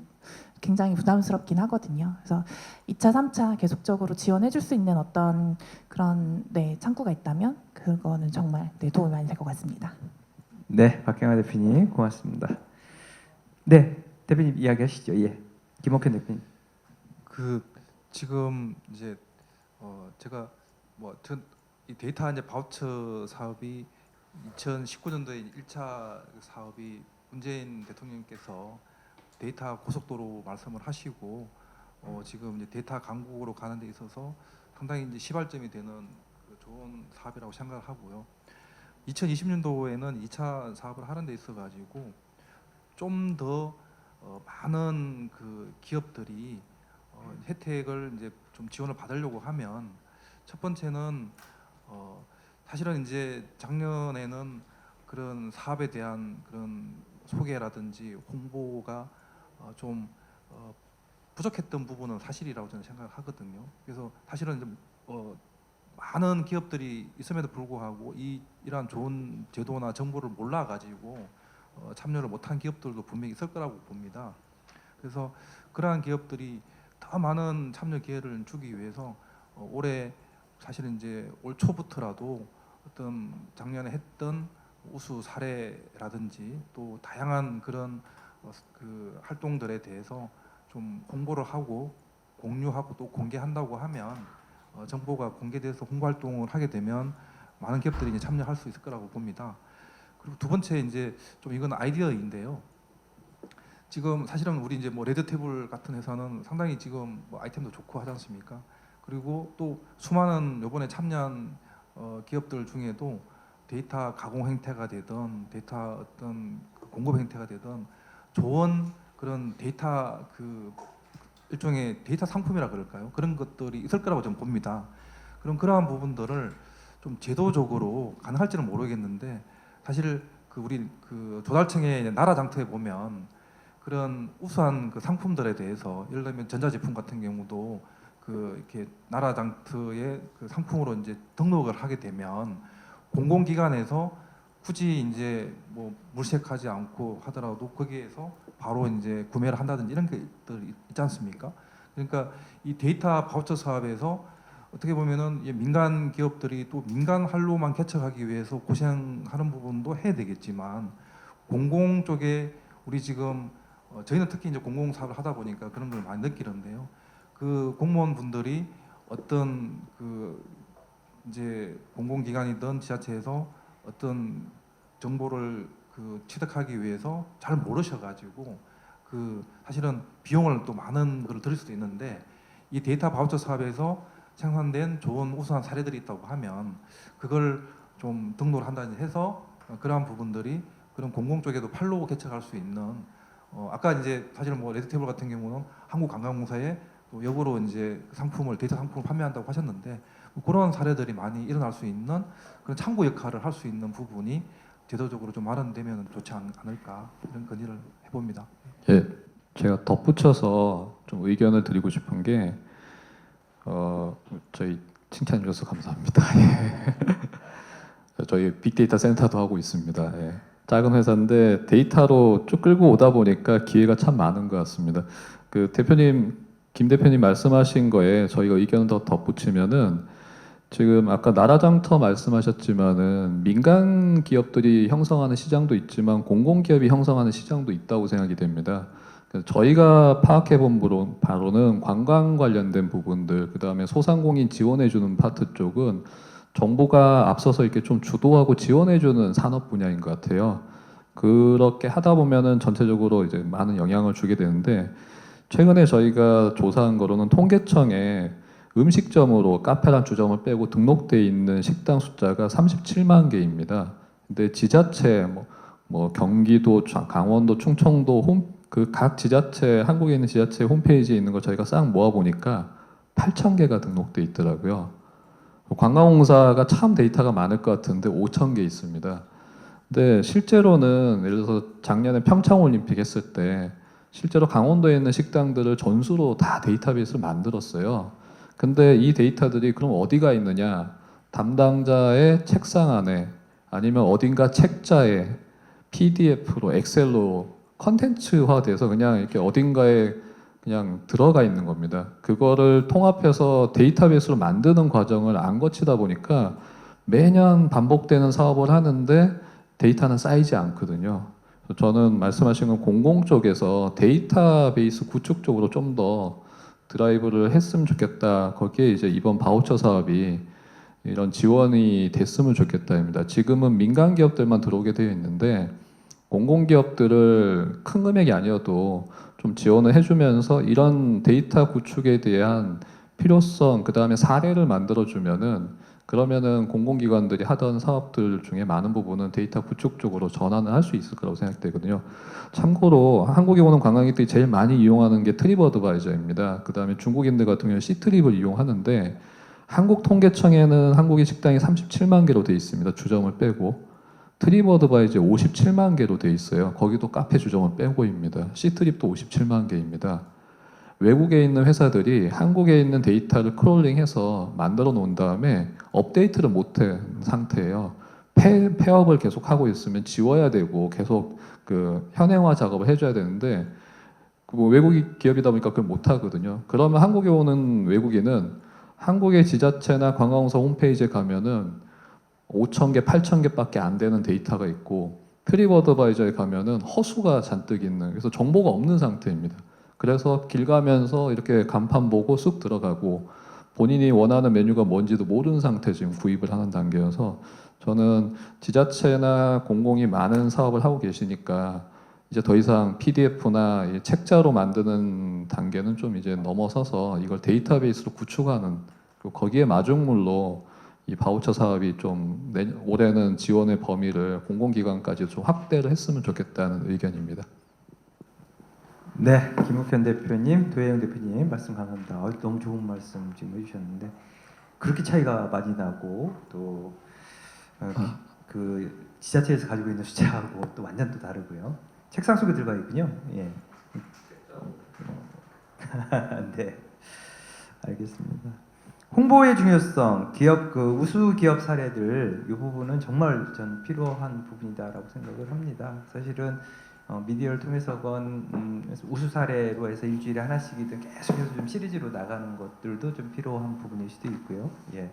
굉장히 부담스럽긴 하거든요. 그래서 2차, 3차 계속적으로 지원해 줄 수 있는 어떤 그런 창구가 있다면 그거는 정말 도움이 많이 될 것 같습니다. 네, 박경화 대표님 고맙습니다. 네, 대표님 이야기하시죠. 예, 김옥현 대표님. 그 지금 이제 제가 이 데이터 이제 바우처 사업이 2019년도에 1차 사업이 문재인 대통령께서 데이터 고속도로 말씀을 하시고 지금 이제 데이터 강국으로 가는 데 있어서 상당히 이제 시발점이 되는 좋은 사업이라고 생각을 하고요. 2020년도에는 2차 사업을 하는 데 있어 가지고 좀 더 많은 그 기업들이 혜택을 이제 좀 지원을 받으려고 하면 첫 번째는 사실은 이제 작년에는 그런 사업에 대한 그런 소개라든지 홍보가 좀 부족했던 부분은 사실이라고 저는 생각을 하거든요. 그래서 사실은 이제 많은 기업들이 있음에도 불구하고 이러한 좋은 제도나 정보를 몰라 가지고 참여를 못한 기업들도 분명히 있을 거라고 봅니다. 그래서 그러한 기업들이 더 많은 참여 기회를 주기 위해서 올해 사실은 이제 올 초부터라도 어떤 작년에 했던 우수 사례라든지 또 다양한 그런 그 활동들에 대해서 좀 홍보를 하고 공유하고 또 공개한다고 하면 정보가 공개돼서 홍보 활동을 하게 되면 많은 기업들이 이제 참여할 수 있을 거라고 봅니다. 그리고 두 번째 이제 좀 이건 아이디어인데요. 지금 사실은 우리 이제 뭐 레드테이블 같은 회사는 상당히 지금 뭐 아이템도 좋고 하지 않습니까? 그리고 또 수많은 이번에 참여한 기업들 중에도 데이터 가공 행태가 되든 데이터 어떤 공급 행태가 되든 좋은 그런 데이터 그 일종의 데이터 상품이라 그럴까요? 그런 것들이 있을 거라고 저는 봅니다. 그럼 그러한 부분들을 좀 제도적으로 가능할지는 모르겠는데 사실 그 우리 그 조달청의 나라 장터에 보면 그런 우수한 그 상품들에 대해서 예를 들면 전자제품 같은 경우도 그 이렇게 나라 장터의 그 상품으로 이제 등록을 하게 되면 공공기관에서 굳이 이제 뭐 물색하지 않고 하더라도 거기에서 바로 이제 구매를 한다든지 이런 것들 있지 않습니까? 그러니까 이 데이터 바우처 사업에서 어떻게 보면은 민간 기업들이 또 민간 할로만 개척하기 위해서 고생하는 부분도 해야 되겠지만 공공 쪽에 우리 지금 저희는 특히 이제 공공 사업을 하다 보니까 그런 걸 많이 느끼는데요. 그 공무원분들이 어떤 그 이제 공공기관이든 지자체에서 어떤 정보를 그 취득하기 위해서 잘 모르셔가지고 그 사실은 비용을 또 많은 걸 들일 수도 있는데 이 데이터 바우처 사업에서 생산된 좋은 우수한 사례들이 있다고 하면 그걸 좀 등록을 한다든지 해서 그러한 부분들이 그런 공공 쪽에도 팔로우 개척할 수 있는 아까 이제 사실은 뭐 레드테이블 같은 경우는 한국관광공사에 또 역으로 이제 상품을 데이터 상품을 판매한다고 하셨는데 그런 사례들이 많이 일어날 수 있는 그런 창구 역할을 할 수 있는 부분이 제도적으로 좀 마련되면 좋지 않을까 이런 건의를 해봅니다. 예, 제가 덧붙여서 좀 의견을 드리고 싶은 게 저희 칭찬해 주셔서 감사합니다. 예. 저희 빅데이터 센터도 하고 있습니다. 예. 작은 회사인데 데이터로 쭉 끌고 오다 보니까 기회가 참 많은 것 같습니다. 그 대표님 김 대표님 말씀하신 거에 저희가 의견을 더 덧붙이면은 지금 아까 나라장터 말씀하셨지만은 민간 기업들이 형성하는 시장도 있지만 공공기업이 형성하는 시장도 있다고 생각이 됩니다. 그래서 저희가 파악해 본 바로는 관광 관련된 부분들, 그 다음에 소상공인 지원해주는 파트 쪽은 정부가 앞서서 이렇게 좀 주도하고 지원해주는 산업 분야인 것 같아요. 그렇게 하다 보면은 전체적으로 이제 많은 영향을 주게 되는데, 최근에 저희가 조사한 거로는 통계청에 음식점으로 카페랑 주점을 빼고 등록돼 있는 식당 숫자가 37만 개입니다. 근데 지자체 뭐 경기도, 강원도, 충청도 그 각 지자체, 한국에 있는 지자체 홈페이지에 있는 거 저희가 싹 모아 보니까 8,000개가 등록돼 있더라고요. 관광공사가 참 데이터가 많을 것 같은데 5,000개 있습니다. 근데 실제로는 예를 들어서 작년에 평창올림픽 했을 때 실제로 강원도에 있는 식당들을 전수로 다 데이터베이스를 만들었어요. 근데 이 데이터들이 그럼 어디가 있느냐? 담당자의 책상 안에 아니면 어딘가 책자에 PDF로 엑셀로 컨텐츠화돼서 그냥 이렇게 어딘가에 그냥 들어가 있는 겁니다. 그거를 통합해서 데이터베이스로 만드는 과정을 안 거치다 보니까 매년 반복되는 사업을 하는데 데이터는 쌓이지 않거든요. 저는 말씀하신 건 공공 쪽에서 데이터베이스 구축 쪽으로 좀 더 드라이브를 했으면 좋겠다. 거기에 이제 이번 바우처 사업이 이런 지원이 됐으면 좋겠다입니다. 지금은 민간 기업들만 들어오게 되어 있는데 공공기업들을 큰 금액이 아니어도 좀 지원을 해주면서 이런 데이터 구축에 대한 필요성, 그 다음에 사례를 만들어주면은 그러면은 공공기관들이 하던 사업들 중에 많은 부분은 데이터 구축 쪽으로 전환을 할 수 있을 거라고 생각되거든요. 참고로 한국에 오는 관광객들이 제일 많이 이용하는 게 트립어드바이저입니다. 그 다음에 중국인들 같은 경우는 C트립을 이용하는데 한국통계청에는 한국의 식당이 37만 개로 돼 있습니다. 주점을 빼고. 트립어드바이저 57만 개로 돼 있어요. 거기도 카페 주점을 빼고입니다. C트립도 57만 개입니다. 외국에 있는 회사들이 한국에 있는 데이터를 크롤링해서 만들어 놓은 다음에 업데이트를 못한 상태예요. 폐업을 계속 하고 있으면 지워야 되고 계속 그 현행화 작업을 해줘야 되는데 뭐 외국 기업이다 보니까 그걸 못 하거든요. 그러면 한국에 오는 외국인은 한국의 지자체나 관광공사 홈페이지에 가면은 5,000개, 8,000개밖에 안 되는 데이터가 있고 트립어드바이저에 가면은 허수가 잔뜩 있는, 그래서 정보가 없는 상태입니다. 그래서 길 가면서 이렇게 간판 보고 쑥 들어가고 본인이 원하는 메뉴가 뭔지도 모르는 상태 지금 구입을 하는 단계여서 저는 지자체나 공공이 많은 사업을 하고 계시니까 이제 더 이상 PDF나 책자로 만드는 단계는 좀 이제 넘어서서 이걸 데이터베이스로 구축하는, 그리고 거기에 마중물로 이 바우처 사업이 좀 올해는 지원의 범위를 공공기관까지 좀 확대를 했으면 좋겠다는 의견입니다. 네, 김우현 대표님, 도혜영 대표님 말씀 감사합니다. 너무 좋은 말씀 지금 해주셨는데 그렇게 차이가 많이 나고 또 그 지자체에서 가지고 있는 숫자하고 또 완전 또 다르고요. 책상 속에 들어가 있군요. 예. 네, 알겠습니다. 홍보의 중요성, 기업 그 우수 기업 사례들 이 부분은 정말 전 필요한 부분이다라고 생각을 합니다. 사실은 미디어를 통해서건 우수 사례로 해서 일주일에 하나씩이든 계속해서 좀 시리즈로 나가는 것들도 좀 필요한 부분일 수도 있고요. 예,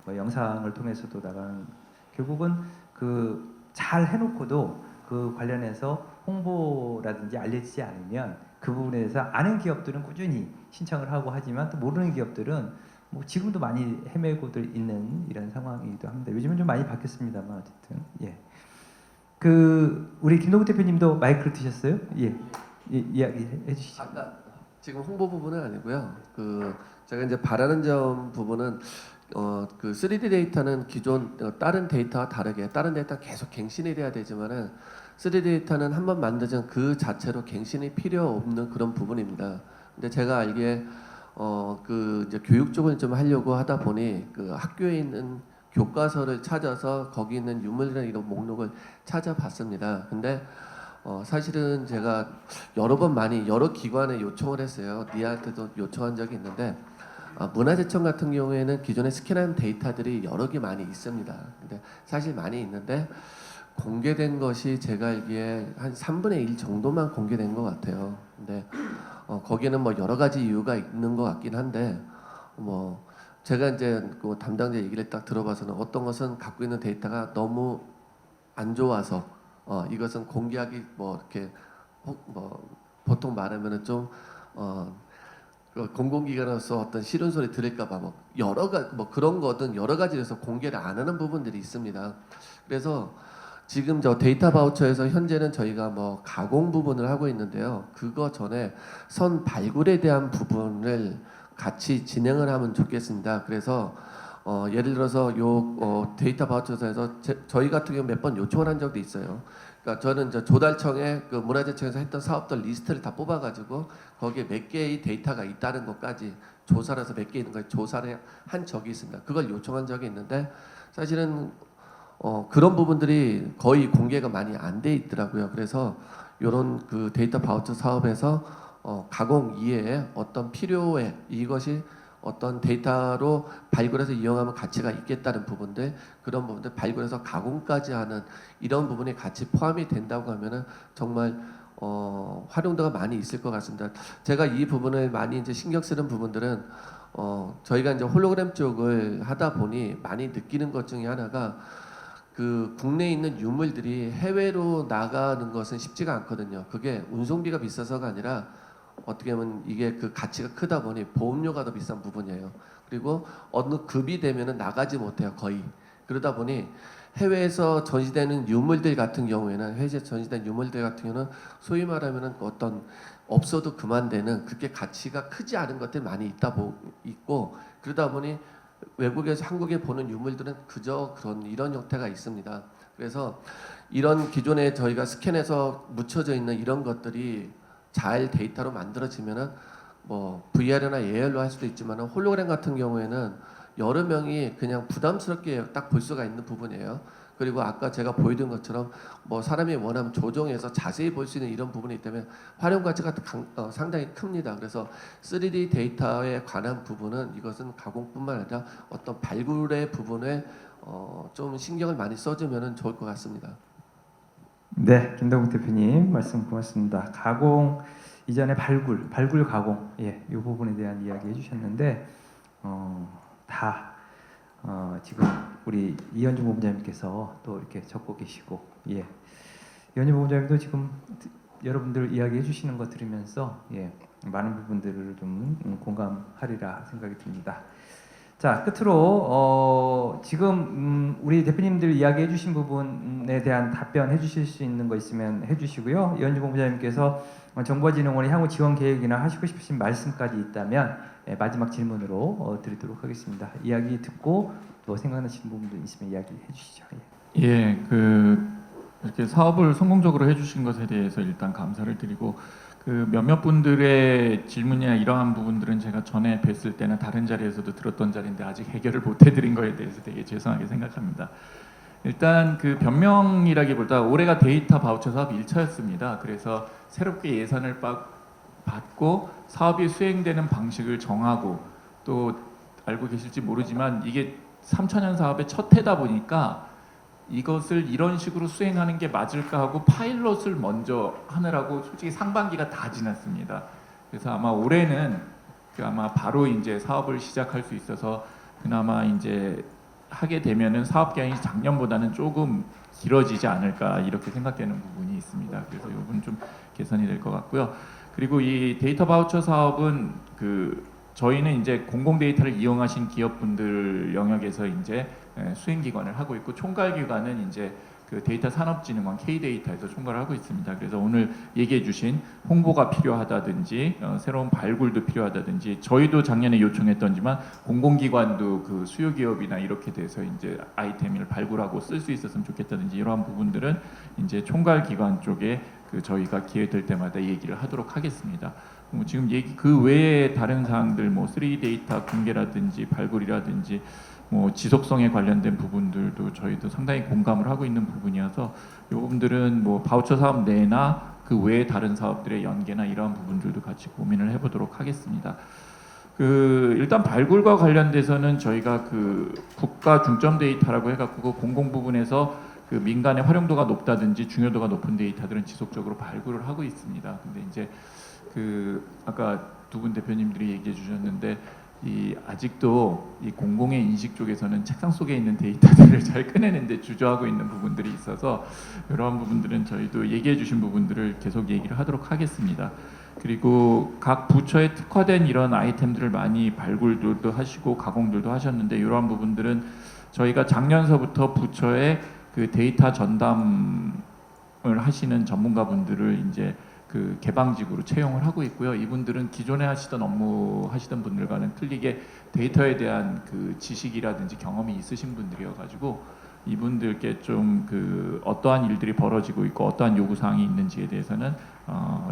뭐 영상을 통해서도 나가는, 결국은 그 잘 해놓고도 그 관련해서 홍보라든지 알려지지 않으면 그 부분에 대해서 아는 기업들은 꾸준히 신청을 하고 하지만 또 모르는 기업들은 뭐 지금도 많이 헤매고들 있는 이런 상황이기도 합니다. 요즘은 좀 많이 바뀌었습니다만 어쨌든 예. 그 우리 김동국 대표님도 마이크를 드셨어요? 예, 이야기 해주시죠. 아까 지금 홍보 부분은 아니고요. 그 제가 이제 바라는 점 부분은 그 3D 데이터는 기존 다른 데이터와 다르게 다른 데이터 계속 갱신이 돼야 되지만은 3D 데이터는 한번 만들면 그 자체로 갱신이 필요 없는 그런 부분입니다. 근데 제가 알기에 그 이제 교육 쪽을 좀 하려고 하다 보니 그 학교에 있는 교과서를 찾아서 거기 있는 유물이나 이런 목록을 찾아봤습니다. 근데 사실은 제가 여러 번 많이 여러 기관에 요청을 했어요. 니한테도 요청한 적이 있는데 문화재청 같은 경우에는 기존에 스캔한 데이터들이 여러 개 많이 있습니다. 근데 사실 많이 있는데 공개된 것이 제가 알기에 한 3분의 1 정도만 공개된 것 같아요. 근데 거기는 뭐 여러 가지 이유가 있는 것 같긴 한데 뭐 제가 이제 그 담당자 얘기를 딱 들어봐서는 어떤 것은 갖고 있는 데이터가 너무 안 좋아서 이것은 공개하기 뭐 이렇게 뭐 보통 말하면은 좀 그 공공기관으로서 어떤 싫은 소리 들을까봐 뭐 뭐 그런 거든 여러 가지에서 공개를 안 하는 부분들이 있습니다. 그래서 지금 저 데이터 바우처에서 현재는 저희가 뭐 가공 부분을 하고 있는데요. 그거 전에 선 발굴에 대한 부분을 같이 진행을 하면 좋겠습니다. 그래서 예를 들어서 요 데이터 바우처에서 저희 같은 경우 몇 번 요청을 한 적도 있어요. 그러니까 저는 이제 조달청에 그 문화재청에서 했던 사업들 리스트를 다 뽑아가지고 거기에 몇 개의 데이터가 있다는 것까지 조사를 해서 몇 개 있는 걸 조사를 한 적이 있습니다. 그걸 요청한 적이 있는데 사실은 그런 부분들이 거의 공개가 많이 안 돼 있더라고요. 그래서 이런 그 데이터 바우처 사업에서 가공 이외에 어떤 필요에 이것이 어떤 데이터로 발굴해서 이용하면 가치가 있겠다는 부분들 그런 부분들 발굴해서 가공까지 하는 이런 부분이 같이 포함이 된다고 하면은 정말 활용도가 많이 있을 것 같습니다. 제가 이 부분을 많이 이제 신경 쓰는 부분들은 저희가 이제 홀로그램 쪽을 하다 보니 많이 느끼는 것 중에 하나가 그 국내에 있는 유물들이 해외로 나가는 것은 쉽지가 않거든요. 그게 운송비가 비싸서가 아니라 어떻게 보면 이게 그 가치가 크다 보니 보험료가 더 비싼 부분이에요. 그리고 어느 급이 되면은 나가지 못해요, 거의. 그러다 보니 해외에서 전시되는 유물들 같은 경우에는 해외에 전시된 유물들 같은 경우는 소위 말하면은 어떤 없어도 그만되는 그렇게 가치가 크지 않은 것들이 많이 있고 그러다 보니 외국에서 한국에 보는 유물들은 그저 이런 형태가 있습니다. 그래서 이런 기존에 저희가 스캔해서 묻혀져 있는 이런 것들이 잘 데이터로 만들어지면은 뭐 VR이나 AR로 할 수도 있지만 홀로그램 같은 경우에는 여러 명이 그냥 부담스럽게 딱 볼 수가 있는 부분이에요. 그리고 아까 제가 보여드린 것처럼 뭐 사람이 원하면 조정해서 자세히 볼 수 있는 이런 부분이 있다면 활용 가치가 상당히 큽니다. 그래서 3D 데이터에 관한 부분은 이것은 가공뿐만 아니라 어떤 발굴의 부분에 좀 신경을 많이 써주면 좋을 것 같습니다. 네, 김동욱 대표님 말씀 고맙습니다. 가공 이전에 발굴 가공, 이 부분에 대한 이야기 해주셨는데 지금 우리 이현주 본부장님께서 또 이렇게 적고 계시고, 이현주 본부장님도 지금 여러분들 이야기 해주시는 거 들으면서 많은 부분들을 좀 공감하리라 생각이 듭니다. 자, 끝으로 지금 우리 대표님들 이야기해 주신 부분에 대한 답변 해주실 수 있는 거 있으면 해주시고요. 이현주 본부장님께서 정보진흥원의 향후 지원 계획이나 하시고 싶으신 말씀까지 있다면 마지막 질문으로 드리도록 하겠습니다. 이야기 듣고 또 생각나시는 부분도 있으면 이야기해 주시죠. 이렇게 사업을 성공적으로 해주신 것에 대해서 일단 감사를 드리고 그 몇몇 분들의 질문이나 이러한 부분들은 제가 전에 뵀을 때나 다른 자리에서도 들었던 자리인데 아직 해결을 못 해드린 거에 대해서 되게 죄송하게 생각합니다. 일단 그 변명이라기보다 올해가 데이터 바우처 사업 1차였습니다. 그래서 새롭게 예산을 받고 사업이 수행되는 방식을 정하고 또 알고 계실지 모르지만 이게 3천년 사업의 첫 해다 보니까 이것을 이런 식으로 수행하는 게 맞을까 하고 파일럿을 먼저 하느라고 솔직히 상반기가 다 지났습니다. 그래서 아마 올해는 아마 바로 이제 사업을 시작할 수 있어서 그나마 이제 하게 되면은 사업 기간이 작년보다는 조금 길어지지 않을까 이렇게 생각되는 부분이 있습니다. 그래서 이 부분 좀 개선이 될 것 같고요. 그리고 이 데이터 바우처 사업은 저희는 이제 공공 데이터를 이용하신 기업분들 영역에서 이제 수행 기관을 하고 있고 총괄 기관은 이제 그 데이터 산업진흥원 K데이터에서 총괄을 하고 있습니다. 그래서 오늘 얘기해주신 홍보가 필요하다든지 새로운 발굴도 필요하다든지 저희도 작년에 요청했던지만 공공기관도 그 수요 기업이나 이렇게 돼서 이제 아이템을 발굴하고 쓸 수 있었으면 좋겠다든지 이러한 부분들은 이제 총괄 기관 쪽에 저희가 기회 될 때마다 얘기를 하도록 하겠습니다. 지금 그 외에 다른 사항들 뭐 3D 데이터 공개라든지 발굴이라든지 뭐 지속성에 관련된 부분들도 저희도 상당히 공감을 하고 있는 부분이어서 이 부분들은 뭐 바우처 사업 내나 그 외에 다른 사업들의 연계나 이러한 부분들도 같이 고민을 해보도록 하겠습니다. 일단 발굴과 관련돼서는 저희가 국가 중점 데이터라고 해갖고 공공 부분에서 민간의 활용도가 높다든지 중요도가 높은 데이터들은 지속적으로 발굴을 하고 있습니다. 근데 이제 그 아까 두 분 대표님들이 얘기해 주셨는데 이 아직도 이 공공의 인식 쪽에서는 책상 속에 있는 데이터들을 잘 꺼내는데 주저하고 있는 부분들이 있어서 이러한 부분들은 저희도 얘기해 주신 부분들을 계속 얘기를 하도록 하겠습니다. 그리고 각 부처에 특화된 이런 아이템들을 많이 발굴들도 하시고 가공들도 하셨는데 이러한 부분들은 저희가 작년서부터 부처에 그 데이터 전담을 하시는 전문가분들을 이제 그 개방직으로 채용을 하고 있고요. 이분들은 기존에 하시던 업무 하시던 분들과는 틀리게 데이터에 대한 그 지식이라든지 경험이 있으신 분들이어가지고 이분들께 좀 그 어떠한 일들이 벌어지고 있고 어떠한 요구 사항이 있는지에 대해서는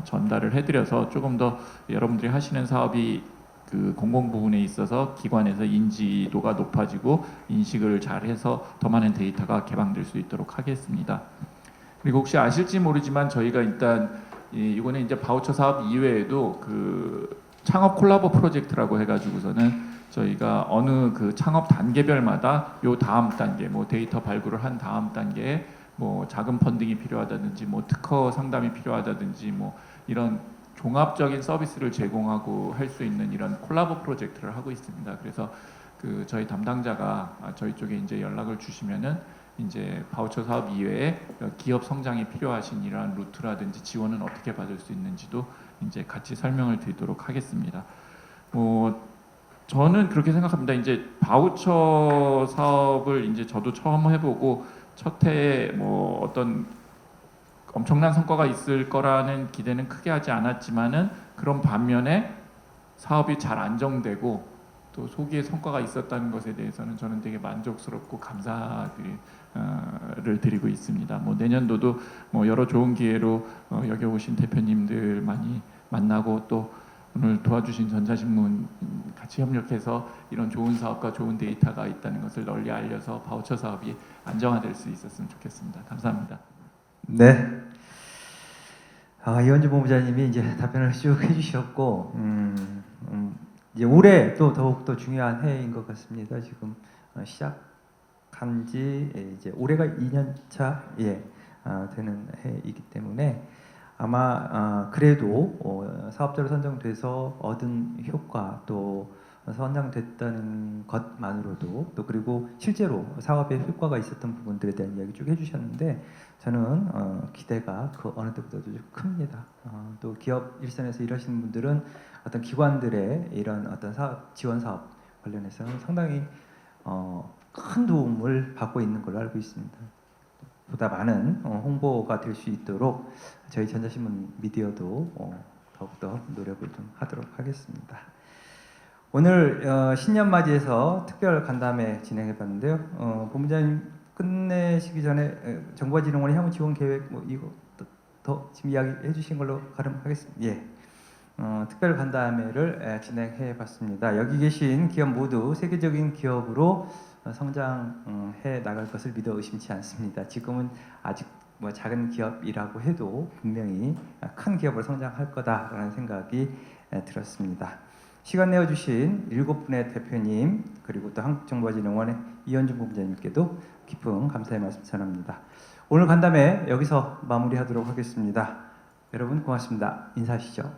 전달을 해드려서 조금 더 여러분들이 하시는 사업이 그 공공 부분에 있어서 기관에서 인지도가 높아지고 인식을 잘해서 더 많은 데이터가 개방될 수 있도록 하겠습니다. 그리고 혹시 아실지 모르지만 저희가 일단 이거는 이제 바우처 사업 이외에도 그 창업 콜라보 프로젝트라고 해가지고서는 저희가 어느 그 창업 단계별마다 요 다음 단계 뭐 데이터 발굴을 한 다음 단계에 뭐 자금 펀딩이 필요하다든지 뭐 특허 상담이 필요하다든지 뭐 이런 종합적인 서비스를 제공하고 할 수 있는 이런 콜라보 프로젝트를 하고 있습니다. 그래서 그 저희 담당자가 저희 쪽에 이제 연락을 주시면은 이제 바우처 사업 이외에 기업 성장이 필요하신 이러한 루트라든지 지원은 어떻게 받을 수 있는지도 이제 같이 설명을 드리도록 하겠습니다. 뭐 저는 그렇게 생각합니다. 이제 바우처 사업을 이제 저도 처음 해보고 첫 해에 뭐 어떤 엄청난 성과가 있을 거라는 기대는 크게 하지 않았지만은 그런 반면에 사업이 잘 안정되고 또 소기의 성과가 있었다는 것에 대해서는 저는 되게 만족스럽고 감사를 드리고 있습니다. 뭐 내년도도 뭐 여러 좋은 기회로 여기 오신 대표님들 많이 만나고 또 오늘 도와주신 전자신문 같이 협력해서 이런 좋은 사업과 좋은 데이터가 있다는 것을 널리 알려서 바우처 사업이 안정화될 수 있었으면 좋겠습니다. 감사합니다. 네. 이현주 본부장님이 이제 답변을 쭉 해주셨고 이제 올해 또 더욱 더 중요한 해인 것 같습니다. 지금 시작한 지 이제 올해가 2년차 되는 해이기 때문에 아마 그래도 사업자로 선정돼서 얻은 효과 또 선정됐다는 것만으로도 또 그리고 실제로 사업에 효과가 있었던 부분들에 대한 이야기 쭉 해주셨는데 저는 기대가 그 어느 때보다도 좀 큽니다. 또 기업 일선에서 일하시는 분들은 어떤 기관들의 이런 어떤 지원 사업 관련해서는 상당히 큰 도움을 받고 있는 걸로 알고 있습니다. 보다 많은 홍보가 될 수 있도록 저희 전자신문 미디어도 더욱더 노력을 좀 하도록 하겠습니다. 오늘 신년 맞이해서 특별 간담회 진행해봤는데요. 본부장님 끝내시기 전에 정보진흥원의 향후 지원 계획 뭐 이거 더 지금 이야기해 주신 걸로 가름하겠습니다. 예. 특별 간담회를 진행해봤습니다. 여기 계신 기업 모두 세계적인 기업으로 성장해 나갈 것을 믿어 의심치 않습니다. 지금은 아직 뭐 작은 기업이라고 해도 분명히 큰 기업으로 성장할 거다라는 생각이 들었습니다. 시간 내어주신 7분의 대표님 그리고 또 한국정보진흥원의 이현준 본부장님께도 깊은 감사의 말씀 전합니다. 오늘 간담회 여기서 마무리하도록 하겠습니다. 여러분 고맙습니다. 인사하시죠.